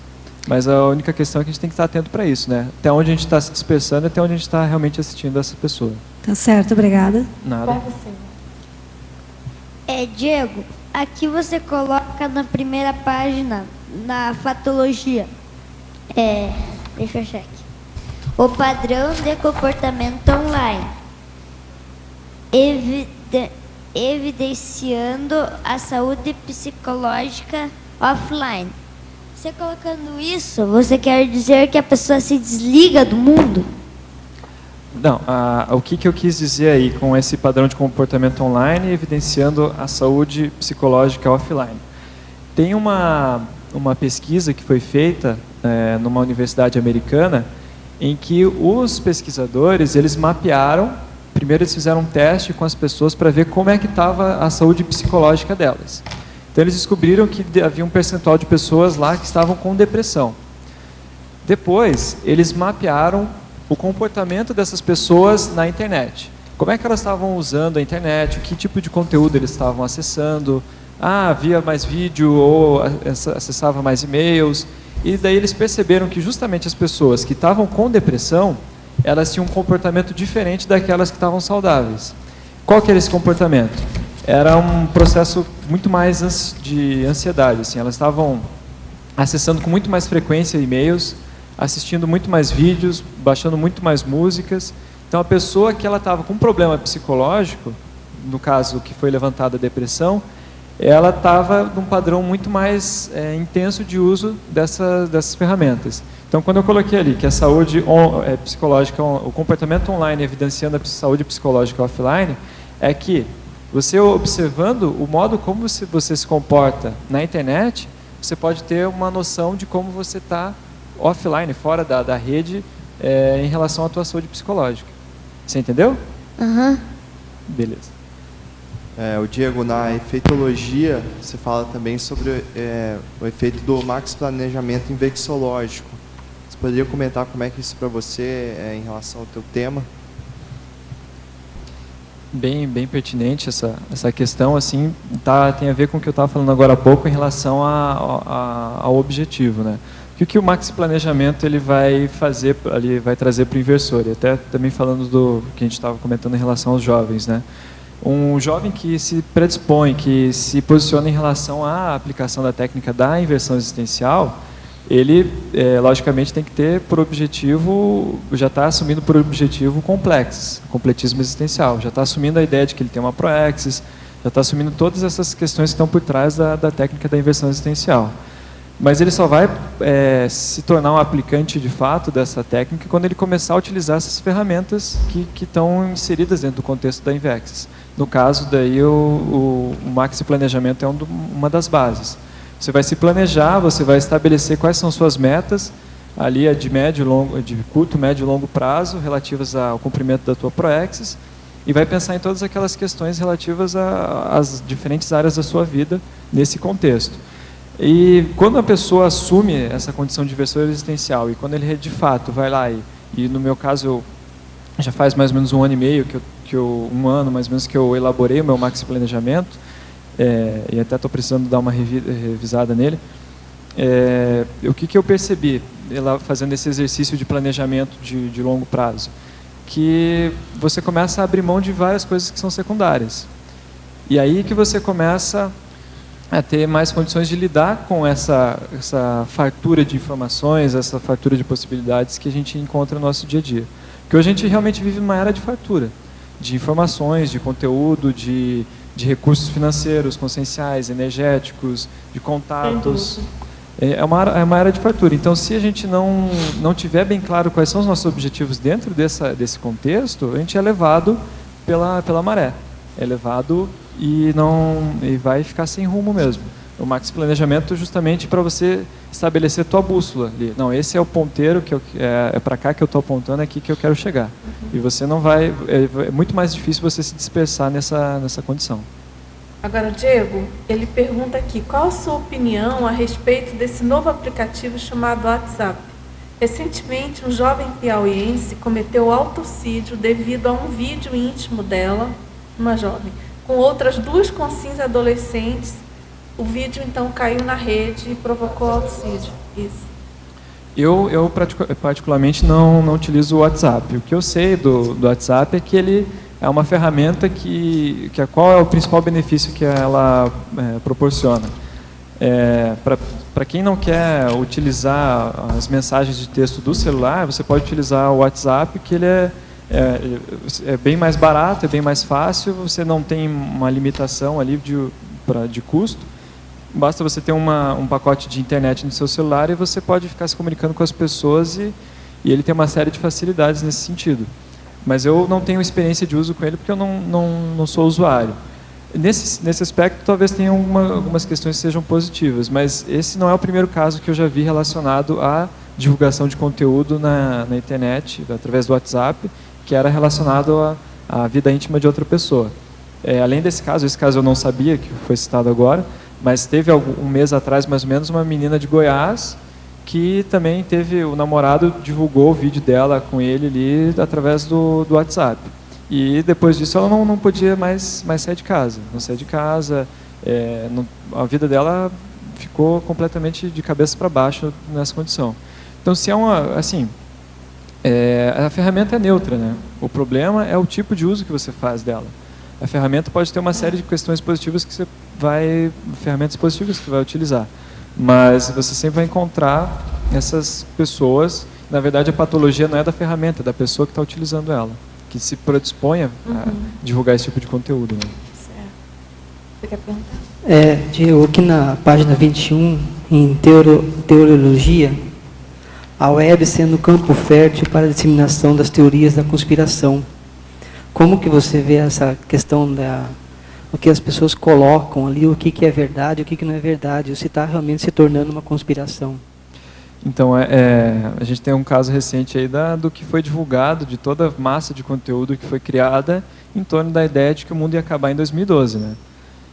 Mas a única questão é que a gente tem que estar atento para isso, né? Até onde a gente está se dispersando, até onde a gente está realmente assistindo essa pessoa. Tá certo, obrigada. Nada. Diego, aqui você coloca na primeira página, na fatologia, deixa eu achar aqui, o padrão de comportamento online, evidenciando a saúde psicológica offline. Você colocando isso, você quer dizer que a pessoa se desliga do mundo? Não, o que eu quis dizer aí com esse padrão de comportamento online evidenciando a saúde psicológica offline? Tem uma pesquisa que foi feita numa universidade americana, em que os pesquisadores, eles mapearam, primeiro eles fizeram um teste com as pessoas para ver como é que estava a saúde psicológica delas. Então eles descobriram que havia um percentual de pessoas lá que estavam com depressão. Depois, eles mapearam o comportamento dessas pessoas na internet. Como é que elas estavam usando a internet, que tipo de conteúdo eles estavam acessando, via mais vídeo ou acessava mais e-mails. E daí eles perceberam que justamente as pessoas que estavam com depressão, elas tinham um comportamento diferente daquelas que estavam saudáveis. Qual que era esse comportamento? Era um processo muito mais de ansiedade. Assim, elas estavam acessando com muito mais frequência e-mails, assistindo muito mais vídeos, baixando muito mais músicas. Então, a pessoa que ela estava com um problema psicológico, no caso que foi levantada a depressão, ela estava num padrão muito mais intenso de uso dessas ferramentas. Então, quando eu coloquei ali que a saúde psicológica, o comportamento online evidenciando a saúde psicológica offline, é que você observando o modo como você se comporta na internet, você pode ter uma noção de como você está offline, fora da rede, em relação à tua saúde psicológica. Você entendeu? Aham. Beleza. O Diego, na efeitologia, você fala também sobre o efeito do max planejamento invexológico. Você poderia comentar como é que isso para você em relação ao teu tema? Bem pertinente essa questão, assim, tem a ver com o que eu estava falando agora há pouco em relação ao objetivo, né? O que o maxi planejamento ele vai fazer, ele vai trazer para o inversor, e até também falando do que a gente estava comentando em relação aos jovens, né? Um jovem que se predispõe, que se posiciona em relação à aplicação da técnica da inversão existencial, ele, logicamente, tem que ter por objetivo, já está assumindo por objetivo completismo existencial, já está assumindo a ideia de que ele tem uma proexis, já está assumindo todas essas questões que estão por trás da técnica da inversão existencial. Mas ele só vai se tornar um aplicante de fato dessa técnica quando ele começar a utilizar essas ferramentas que estão inseridas dentro do contexto da Invexis. No caso, daí o Maxi Planejamento é uma das bases. Você vai se planejar, você vai estabelecer quais são suas metas, ali de curto, médio e longo prazo, relativas ao cumprimento da tua proexis, e vai pensar em todas aquelas questões relativas às diferentes áreas da sua vida nesse contexto. E quando a pessoa assume essa condição de inversor existencial, e quando ele de fato vai lá, e no meu caso, já faz mais ou menos 1 ano e meio, um ano mais ou menos que eu elaborei o meu Maxi Planejamento, e até estou precisando dar uma revisada nele, o que eu percebi fazendo esse exercício de planejamento de longo prazo? Que você começa a abrir mão de várias coisas que são secundárias. E aí que você começa a ter mais condições de lidar com essa fartura de informações, essa fartura de possibilidades que a gente encontra no nosso dia a dia. Porque hoje a gente realmente vive numa era de fartura, de informações, de conteúdo, de recursos financeiros, conscienciais, energéticos, de contatos. É uma era de fartura. Então, se a gente não tiver bem claro quais são os nossos objetivos dentro desse contexto, a gente é levado pela maré. É levado e vai ficar sem rumo mesmo. O Maxi Planejamento justamente para você estabelecer tua bússola ali. Não, esse é o ponteiro, é para cá que eu estou apontando, é aqui que eu quero chegar. E você não vai... É muito mais difícil você se dispersar nessa condição. Agora, Diego, ele pergunta aqui, qual a sua opinião a respeito desse novo aplicativo chamado WhatsApp? Recentemente, um jovem piauiense cometeu autocídio devido a um vídeo íntimo dela, uma jovem, com outras 2 consciências adolescentes. O vídeo, então, caiu na rede e provocou autocídio. Isso. Eu particularmente, não utilizo o WhatsApp. O que eu sei do WhatsApp é que ele é uma ferramenta qual é o principal benefício que ela proporciona. Para quem não quer utilizar as mensagens de texto do celular, você pode utilizar o WhatsApp, que ele é bem mais barato, é bem mais fácil, você não tem uma limitação ali de custo. Basta você ter um pacote de internet no seu celular e você pode ficar se comunicando com as pessoas e ele tem uma série de facilidades nesse sentido. Mas eu não tenho experiência de uso com ele porque eu não sou usuário. Nesse aspecto, talvez tenha algumas questões que sejam positivas, mas esse não é o primeiro caso que eu já vi relacionado à divulgação de conteúdo na internet, através do WhatsApp, que era relacionado à vida íntima de outra pessoa. Além desse caso, esse caso eu não sabia, que foi citado agora, mas teve um mês atrás, mais ou menos, uma menina de Goiás, que também o namorado divulgou o vídeo dela com ele ali através do WhatsApp. E depois disso ela não podia mais sair de casa. Não saía de casa, a vida dela ficou completamente de cabeça para baixo nessa condição. Então, se a ferramenta é neutra, né? O problema é o tipo de uso que você faz dela. A ferramenta pode ter uma série de questões positivas ferramentas positivas que você vai utilizar. Mas você sempre vai encontrar essas pessoas, na verdade a patologia não é da ferramenta, é da pessoa que está utilizando ela, que se predispõe a divulgar esse tipo de conteúdo. Né? Certo. Você quer perguntar? Diego, aqui na página 21, em Teologia, a web sendo campo fértil para a disseminação das teorias da conspiração. Como que você vê essa questão o que as pessoas colocam ali, o que é verdade, o que não é verdade, ou se está realmente se tornando uma conspiração? Então, a gente tem um caso recente aí do que foi divulgado, de toda a massa de conteúdo que foi criada em torno da ideia de que o mundo ia acabar em 2012, né?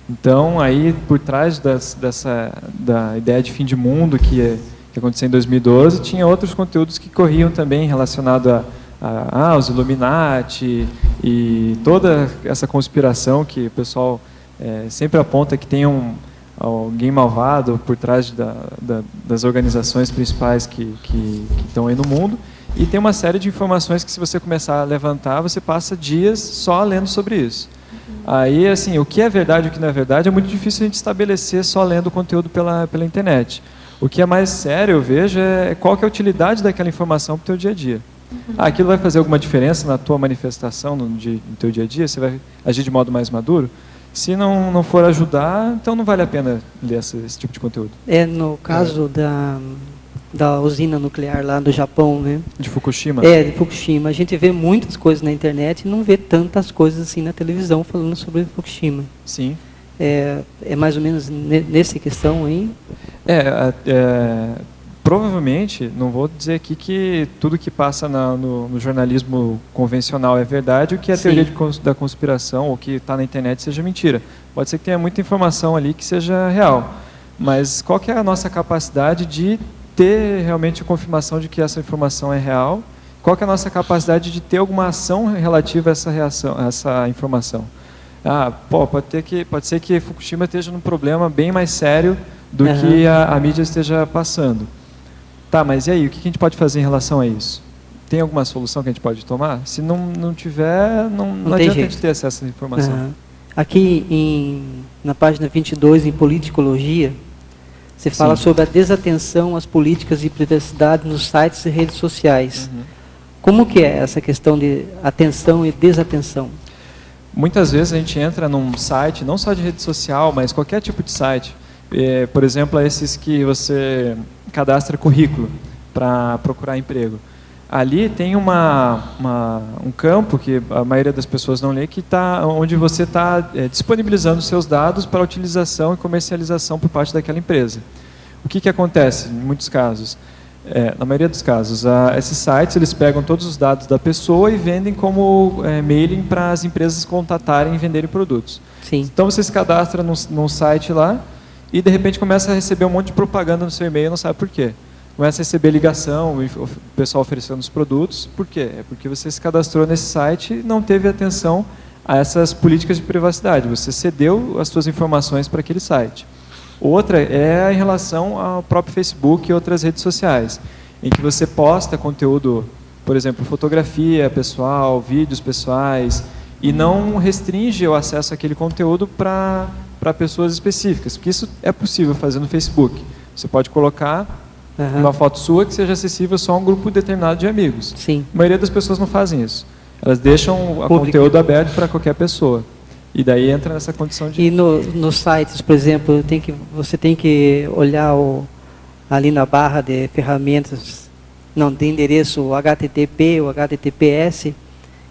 Então, aí, por trás da ideia de fim de mundo que aconteceu em 2012, tinha outros conteúdos que corriam também relacionados aos Illuminati e toda essa conspiração que o pessoal sempre aponta que tem alguém malvado por trás das organizações principais que estão aí no mundo. E tem uma série de informações que, se você começar a levantar, você passa dias só lendo sobre isso. Aí, assim, o que é verdade e o que não é verdade é muito difícil a gente estabelecer só lendo o conteúdo pela internet. O que é mais sério, eu vejo, é qual que é a utilidade daquela informação para o teu dia a dia. Aquilo vai fazer alguma diferença na tua manifestação no teu dia a dia? Você vai agir de modo mais maduro? Se não for ajudar, então não vale a pena ler esse tipo de conteúdo. No caso da usina nuclear lá do Japão, né? De Fukushima? De Fukushima. A gente vê muitas coisas na internet e não vê tantas coisas assim na televisão falando sobre Fukushima. Sim. É mais ou menos nessa questão aí? Provavelmente, não vou dizer aqui que tudo que passa no jornalismo convencional é verdade, o que é teoria da conspiração ou que está na internet seja mentira. Pode ser que tenha muita informação ali que seja real, mas qual que é a nossa capacidade de ter realmente a confirmação de que essa informação é real? Qual que é a nossa capacidade de ter alguma ação relativa a essa informação? Pode ser que Fukushima esteja num problema bem mais sério do que a mídia esteja passando. Tá, mas e aí, o que a gente pode fazer em relação a isso? Tem alguma solução que a gente pode tomar? Se não tiver, não adianta a gente ter acesso à informação. Aqui na página 22, em Politicologia, você fala sobre a desatenção às políticas de privacidade nos sites e redes sociais. Como que é essa questão de atenção e desatenção? Muitas vezes a gente entra num site, não só de rede social, mas qualquer tipo de site. Por exemplo, esses que você cadastra currículo para procurar emprego. Ali tem um campo que a maioria das pessoas não lê, onde você está disponibilizando seus dados para utilização e comercialização por parte daquela empresa. O que acontece em muitos casos? Na maioria dos casos, esses sites eles pegam todos os dados da pessoa e vendem como mailing para as empresas contatarem e venderem produtos. Então você se cadastra num site lá e de repente começa a receber um monte de propaganda no seu e-mail e não sabe por quê. Começa a receber ligação, o pessoal oferecendo os produtos. Por quê? É porque você se cadastrou nesse site e não teve atenção a essas políticas de privacidade. Você cedeu as suas informações para aquele site. Outra é em relação ao próprio Facebook e outras redes sociais, em que você posta conteúdo, por exemplo, fotografia pessoal, vídeos pessoais, e não restringe o acesso àquele conteúdo para pessoas específicas, porque isso é possível fazer no Facebook. Você pode colocar uma foto sua que seja acessível só a um grupo determinado de amigos. A maioria das pessoas não fazem isso. Elas deixam o conteúdo aberto para qualquer pessoa. E daí entra nessa condição de... E nos sites, por exemplo, você tem que olhar ali na barra de ferramentas, de endereço HTTP ou HTTPS,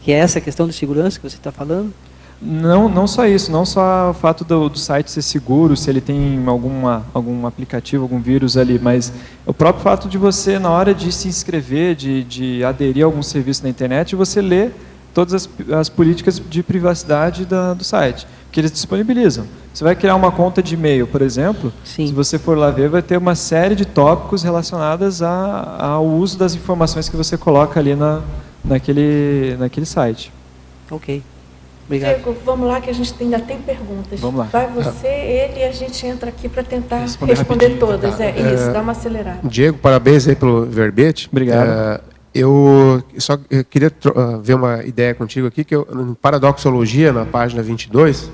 que é essa questão de segurança que você está falando? Não só isso, não só o fato do site ser seguro, se ele tem algum aplicativo, algum vírus ali, mas o próprio fato de você, na hora de se inscrever, de aderir a algum serviço na internet, você lê todas as políticas de privacidade do site, que eles disponibilizam. Você vai criar uma conta de e-mail, por exemplo, se você for lá ver, vai ter uma série de tópicos relacionados ao uso das informações que você coloca ali naquele site. Ok. Obrigado. Diego, vamos lá que a gente ainda tem perguntas. Vamos lá. Vai você, ele e a gente entra aqui para tentar responder todas. Isso, dá uma acelerada. Diego, parabéns aí pelo verbete. Obrigado. Eu queria ver uma ideia contigo aqui, que no Paradoxologia, na página 22,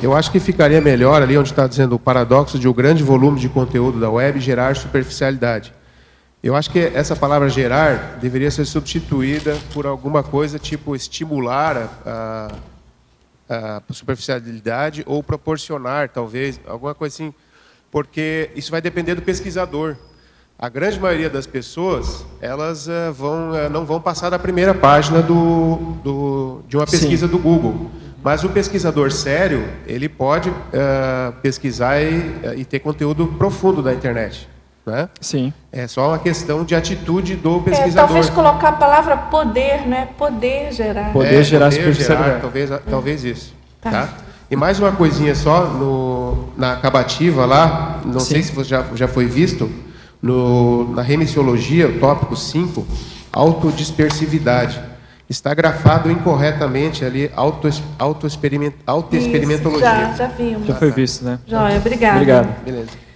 eu acho que ficaria melhor ali onde está dizendo o paradoxo de o grande volume de conteúdo da web gerar superficialidade. Eu acho que essa palavra gerar deveria ser substituída por alguma coisa tipo estimular a superficialidade ou proporcionar, talvez, alguma coisa assim, porque isso vai depender do pesquisador. A grande maioria das pessoas, elas não vão passar da primeira página de uma pesquisa do Google. Mas o pesquisador sério, ele pode pesquisar e ter conteúdo profundo da internet. Né? Sim. É só uma questão de atitude do pesquisador. Talvez colocar a palavra poder, né? Poder gerar. Poder gerar superficialidade. Talvez isso. Tá? E mais uma coisinha só, na acabativa lá, não sei se você já foi visto, na remissiologia, o tópico 5, autodispersividade. Está grafado incorretamente ali, autoexperimentologia. Já vimos. Já foi visto, né? Joia, obrigada. Obrigado. Beleza.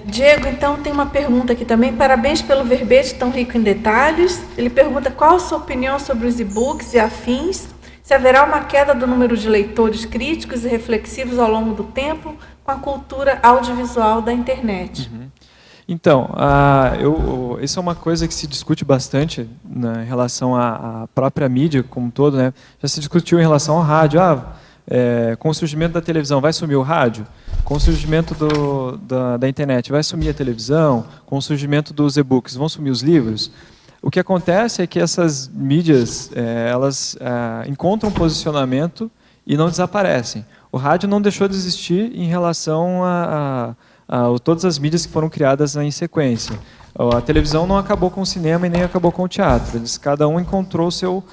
Diego, então, tem uma pergunta aqui também. Parabéns pelo verbete tão rico em detalhes. Ele pergunta qual a sua opinião sobre os e-books e afins Se haverá uma queda do número de leitores críticos e reflexivos ao longo do tempo com a cultura audiovisual da internet. Então, isso é uma coisa que se discute bastante em relação à própria mídia como um todo, né? Já se discutiu em relação ao rádio. Com o surgimento da televisão, vai sumir o rádio? Com o surgimento da internet, vai sumir a televisão? Com o surgimento dos e-books, vão sumir os livros? O que acontece é que essas mídias, elas encontram posicionamento e não desaparecem. O rádio não deixou de existir em relação a todas as mídias que foram criadas em sequência. A televisão não acabou com o cinema e nem acabou com o teatro. Cada um encontrou seu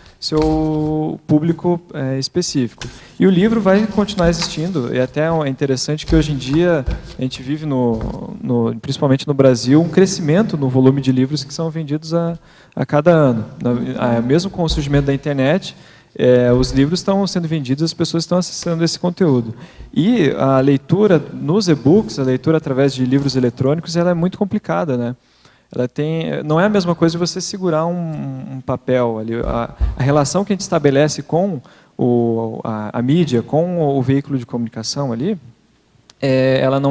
público específico. E o livro vai continuar existindo. E até é interessante que hoje em dia a gente vive, principalmente no Brasil, um crescimento no volume de livros que são vendidos a cada ano. Mesmo com o surgimento da internet, os livros estão sendo vendidos, as pessoas estão acessando esse conteúdo. E a leitura nos e-books, a leitura através de livros eletrônicos, ela é muito complicada, né? Não é a mesma coisa de você segurar um papel ali. A relação que a gente estabelece com a mídia, com o veículo de comunicação ali, ela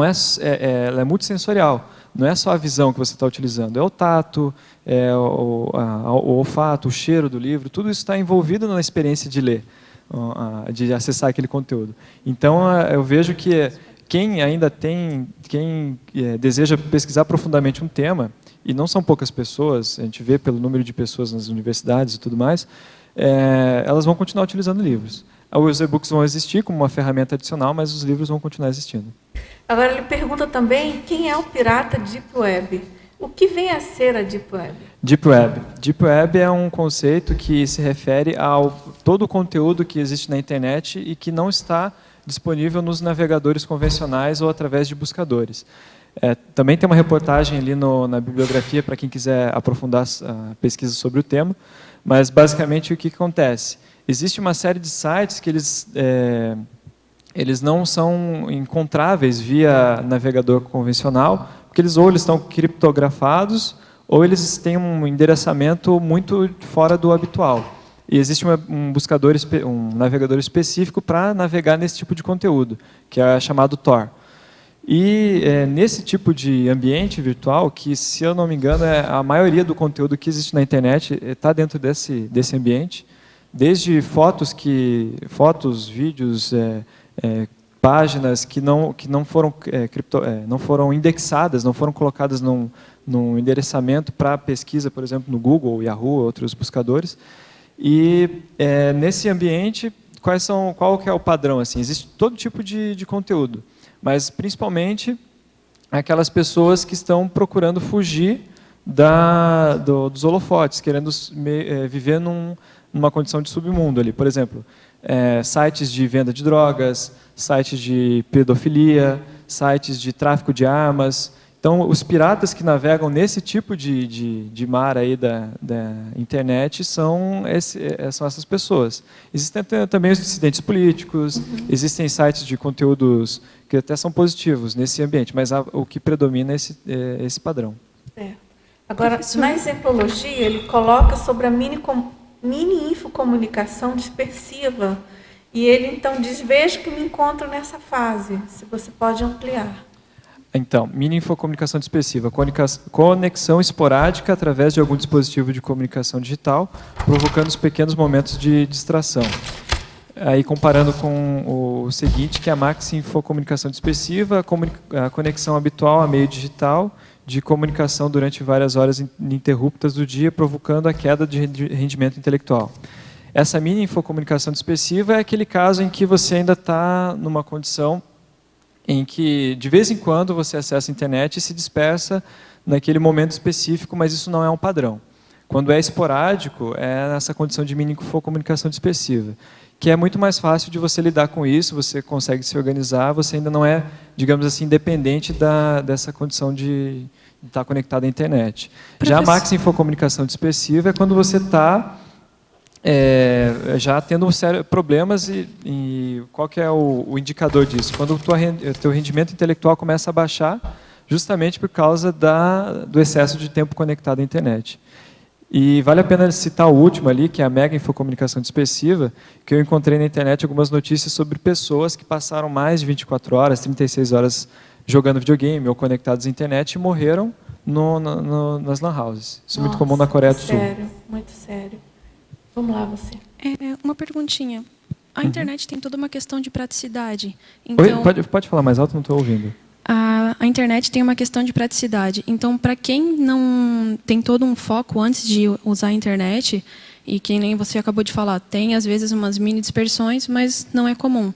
é multissensorial. Não é só a visão que você está utilizando, é o tato, o olfato, o cheiro do livro, tudo isso está envolvido na experiência de ler, de acessar aquele conteúdo. Então, eu vejo que quem deseja pesquisar profundamente um tema, e não são poucas pessoas, a gente vê pelo número de pessoas nas universidades e tudo mais, elas vão continuar utilizando livros. Os e-books vão existir como uma ferramenta adicional, mas os livros vão continuar existindo. Agora ele pergunta também quem é o pirata Deep Web. O que vem a ser a Deep Web? Deep Web. Deep Web é um conceito que se refere ao todo o conteúdo que existe na internet e que não está disponível nos navegadores convencionais ou através de buscadores. Também tem uma reportagem ali na bibliografia para quem quiser aprofundar a pesquisa sobre o tema, mas basicamente o que acontece? Existe uma série de sites que eles não são encontráveis via navegador convencional, porque eles estão criptografados ou eles têm um endereçamento muito fora do habitual. E existe um navegador específico para navegar nesse tipo de conteúdo, que é chamado Tor. E nesse tipo de ambiente virtual, que, se eu não me engano, a maioria do conteúdo que existe na internet está dentro desse ambiente, desde fotos, vídeos, páginas que não foram indexadas, não foram colocadas num endereçamento para pesquisa, por exemplo, no Google, Yahoo, outros buscadores. E nesse ambiente, qual que é o padrão? Assim, existe todo tipo de conteúdo, mas principalmente aquelas pessoas que estão procurando fugir dos holofotes, querendo viver numa condição de submundo ali. Por exemplo, sites de venda de drogas, sites de pedofilia, sites de tráfico de armas. Então, os piratas que navegam nesse tipo de mar aí da internet são essas pessoas. Existem também os dissidentes políticos, existem sites de conteúdos que até são positivos nesse ambiente, mas o que predomina é esse padrão. Agora, na exemplologia, ele coloca sobre a mini-infocomunicação dispersiva, e ele então diz: vejo que me encontro nessa fase, se você pode ampliar. Então, mini-infocomunicação dispersiva, conexão esporádica através de algum dispositivo de comunicação digital, provocando os pequenos momentos de distração. Aí, comparando com o seguinte, que é a maxi-infocomunicação dispersiva, a conexão habitual a meio digital, de comunicação durante várias horas ininterruptas do dia, provocando a queda de rendimento intelectual. Essa mini-infocomunicação dispersiva é aquele caso em que você ainda está numa condição em que, de vez em quando, você acessa a internet e se dispersa naquele momento específico, mas isso não é um padrão. Quando é esporádico, é nessa condição de mini-infocomunicação dispersiva, que é muito mais fácil de você lidar com isso, você consegue se organizar, você ainda não é, digamos assim, dependente dessa condição de estar conectado à internet. Já a maxi-infocomunicação dispersiva é quando você está já tendo problemas e qual que é o indicador disso? Quando o teu rendimento intelectual começa a baixar, justamente por causa do excesso de tempo conectado à internet. E vale a pena citar o último ali, que é a mega infocomunicação dispersiva, que eu encontrei na internet algumas notícias sobre pessoas que passaram mais de 24 horas, 36 horas jogando videogame ou conectados à internet e morreram nas lan houses. Isso é muito comum na Coreia do Sul. Sério, muito sério. Vamos lá, você. Uma perguntinha. A internet tem toda uma questão de praticidade. Então, Oi, pode falar mais alto, não estou ouvindo. A internet tem uma questão de praticidade. Então, para quem não tem todo um foco antes de usar a internet, e que nem você acabou de falar, tem às vezes umas mini dispersões, mas não é comum.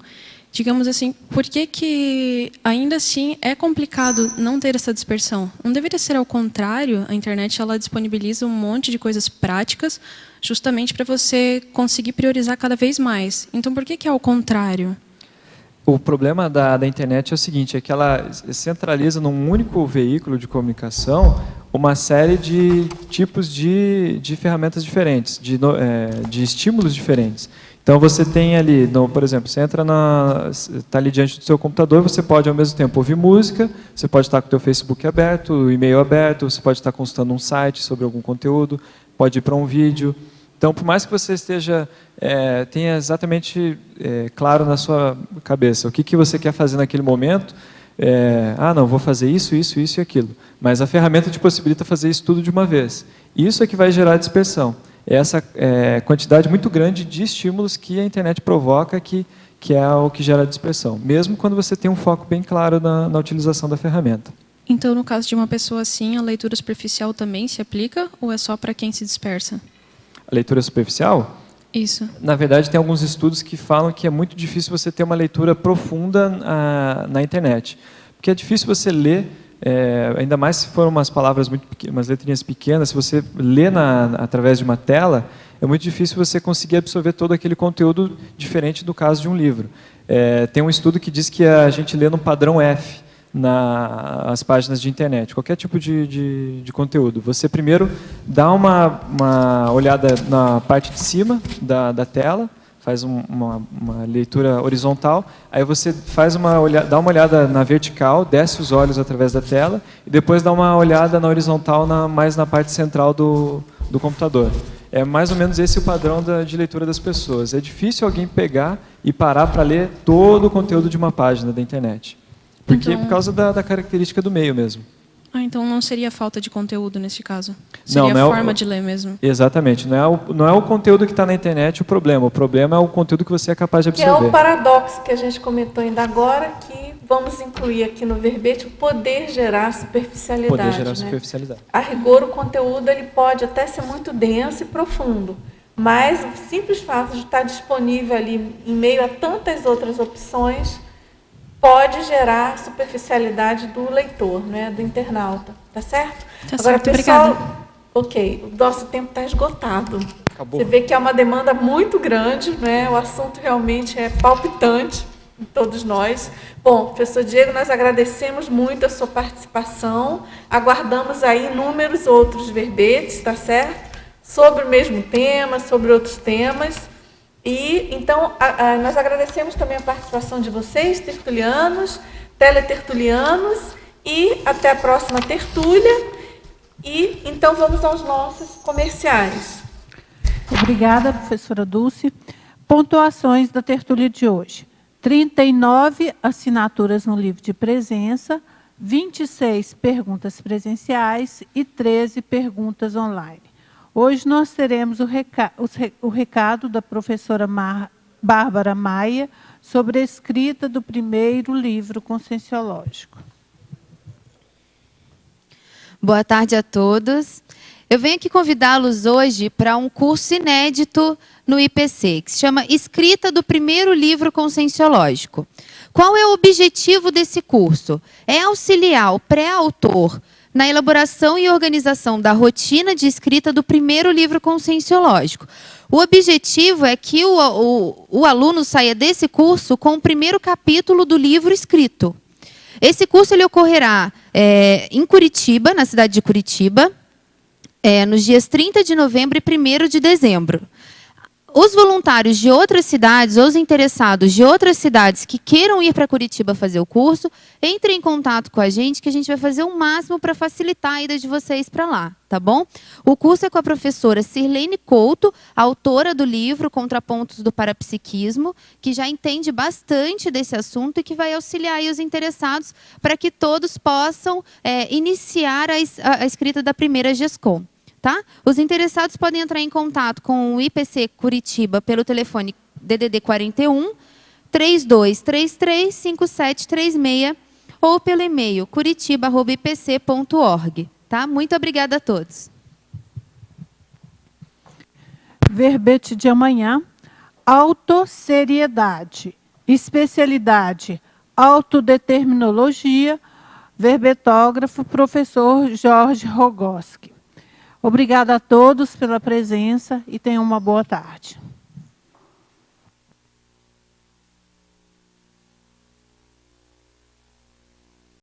Digamos assim, por que ainda assim é complicado não ter essa dispersão? Não deveria ser ao contrário? A internet ela disponibiliza um monte de coisas práticas justamente para você conseguir priorizar cada vez mais. Então, por que é ao contrário? O problema da internet é o seguinte, é que ela centraliza num único veículo de comunicação uma série de tipos de ferramentas diferentes, de estímulos diferentes. Então, você tem ali, por exemplo, você está ali diante do seu computador, você pode, ao mesmo tempo, ouvir música, você pode estar com o seu Facebook aberto, o e-mail aberto, você pode estar consultando um site sobre algum conteúdo, pode ir para um vídeo. Então, por mais que você tenha exatamente claro na sua cabeça o que você quer fazer naquele momento, não, vou fazer isso, isso, isso e aquilo. Mas a ferramenta te possibilita fazer isso tudo de uma vez. Isso é que vai gerar dispersão. Essa quantidade muito grande de estímulos que a internet provoca, que é o que gera dispersão, mesmo quando você tem um foco bem claro na utilização da ferramenta. Então, no caso de uma pessoa assim, a leitura superficial também se aplica ou é só para quem se dispersa? A leitura superficial? Isso. Na verdade, tem alguns estudos que falam que é muito difícil você ter uma leitura profunda na internet. Porque é difícil você ler, ainda mais se foram umas palavras, umas letrinhas pequenas, se você lê através de uma tela, é muito difícil você conseguir absorver todo aquele conteúdo diferente do caso de um livro. Tem um estudo que diz que a gente lê no padrão F, nas páginas de internet, qualquer tipo de conteúdo. Você primeiro dá uma olhada na parte de cima da tela, faz uma leitura horizontal, aí você dá uma olhada na vertical, desce os olhos através da tela, e depois dá uma olhada na horizontal, mais na parte central do computador. É mais ou menos esse o padrão de leitura das pessoas. É difícil alguém pegar e parar para ler todo o conteúdo de uma página da internet. Porque por causa da característica do meio mesmo. Então não seria falta de conteúdo nesse caso? Seria a forma de ler mesmo? Exatamente. Não é o conteúdo que está na internet o problema é o conteúdo que você é capaz de absorver. Que é o paradoxo que a gente comentou ainda agora, que vamos incluir aqui no verbete o poder gerar superficialidade. Poder gerar superficialidade. A rigor, o conteúdo ele pode até ser muito denso e profundo, mas o simples fato de estar disponível ali em meio a tantas outras opções pode gerar superficialidade do leitor, né, do internauta, tá certo? Tá agora, certo, pessoal, obrigada. Ok, o nosso tempo está esgotado. Acabou. Você vê que é uma demanda muito grande, né? O assunto realmente é palpitante em todos nós. Bom, professor Diego, nós agradecemos muito a sua participação, aguardamos aí inúmeros outros verbetes, tá certo? Sobre o mesmo tema, sobre outros temas. E, então, nós agradecemos também a participação de vocês, tertulianos, teletertulianos, e até a próxima tertúlia. E, então, vamos aos nossos comerciais. Obrigada, professora Dulce. Pontuações da tertúlia de hoje. 39 assinaturas no livro de presença, 26 perguntas presenciais e 13 perguntas online. Hoje nós teremos o recado da professora Bárbara Maia sobre a escrita do primeiro livro conscienciológico. Boa tarde a todos. Eu venho aqui convidá-los hoje para um curso inédito no IPC, que se chama Escrita do Primeiro Livro Conscienciológico. Qual é o objetivo desse curso? É auxiliar o pré-autor na elaboração e organização da rotina de escrita do primeiro livro conscienciológico. O objetivo é que o aluno saia desse curso com o primeiro capítulo do livro escrito. Esse curso ele ocorrerá em Curitiba, na cidade de Curitiba, nos dias 30 de novembro e 1º de dezembro. Os voluntários de outras cidades, ou os interessados de outras cidades que queiram ir para Curitiba fazer o curso, entrem em contato com a gente, que a gente vai fazer o máximo para facilitar a ida de vocês para lá, tá bom? O curso é com a professora Sirlene Couto, autora do livro Contrapontos do Parapsiquismo, que já entende bastante desse assunto e que vai auxiliar aí os interessados para que todos possam iniciar a escrita da primeira GESCOM. Tá? Os interessados podem entrar em contato com o IPC Curitiba pelo telefone DDD 41 3233 5736 ou pelo e-mail curitiba@ipc.org. Tá? Muito obrigada a todos. Verbete de amanhã: autosseriedade, especialidade autodeterminologia, verbetógrafo, professor Jorge Rogoski. Obrigada a todos pela presença e tenham uma boa tarde.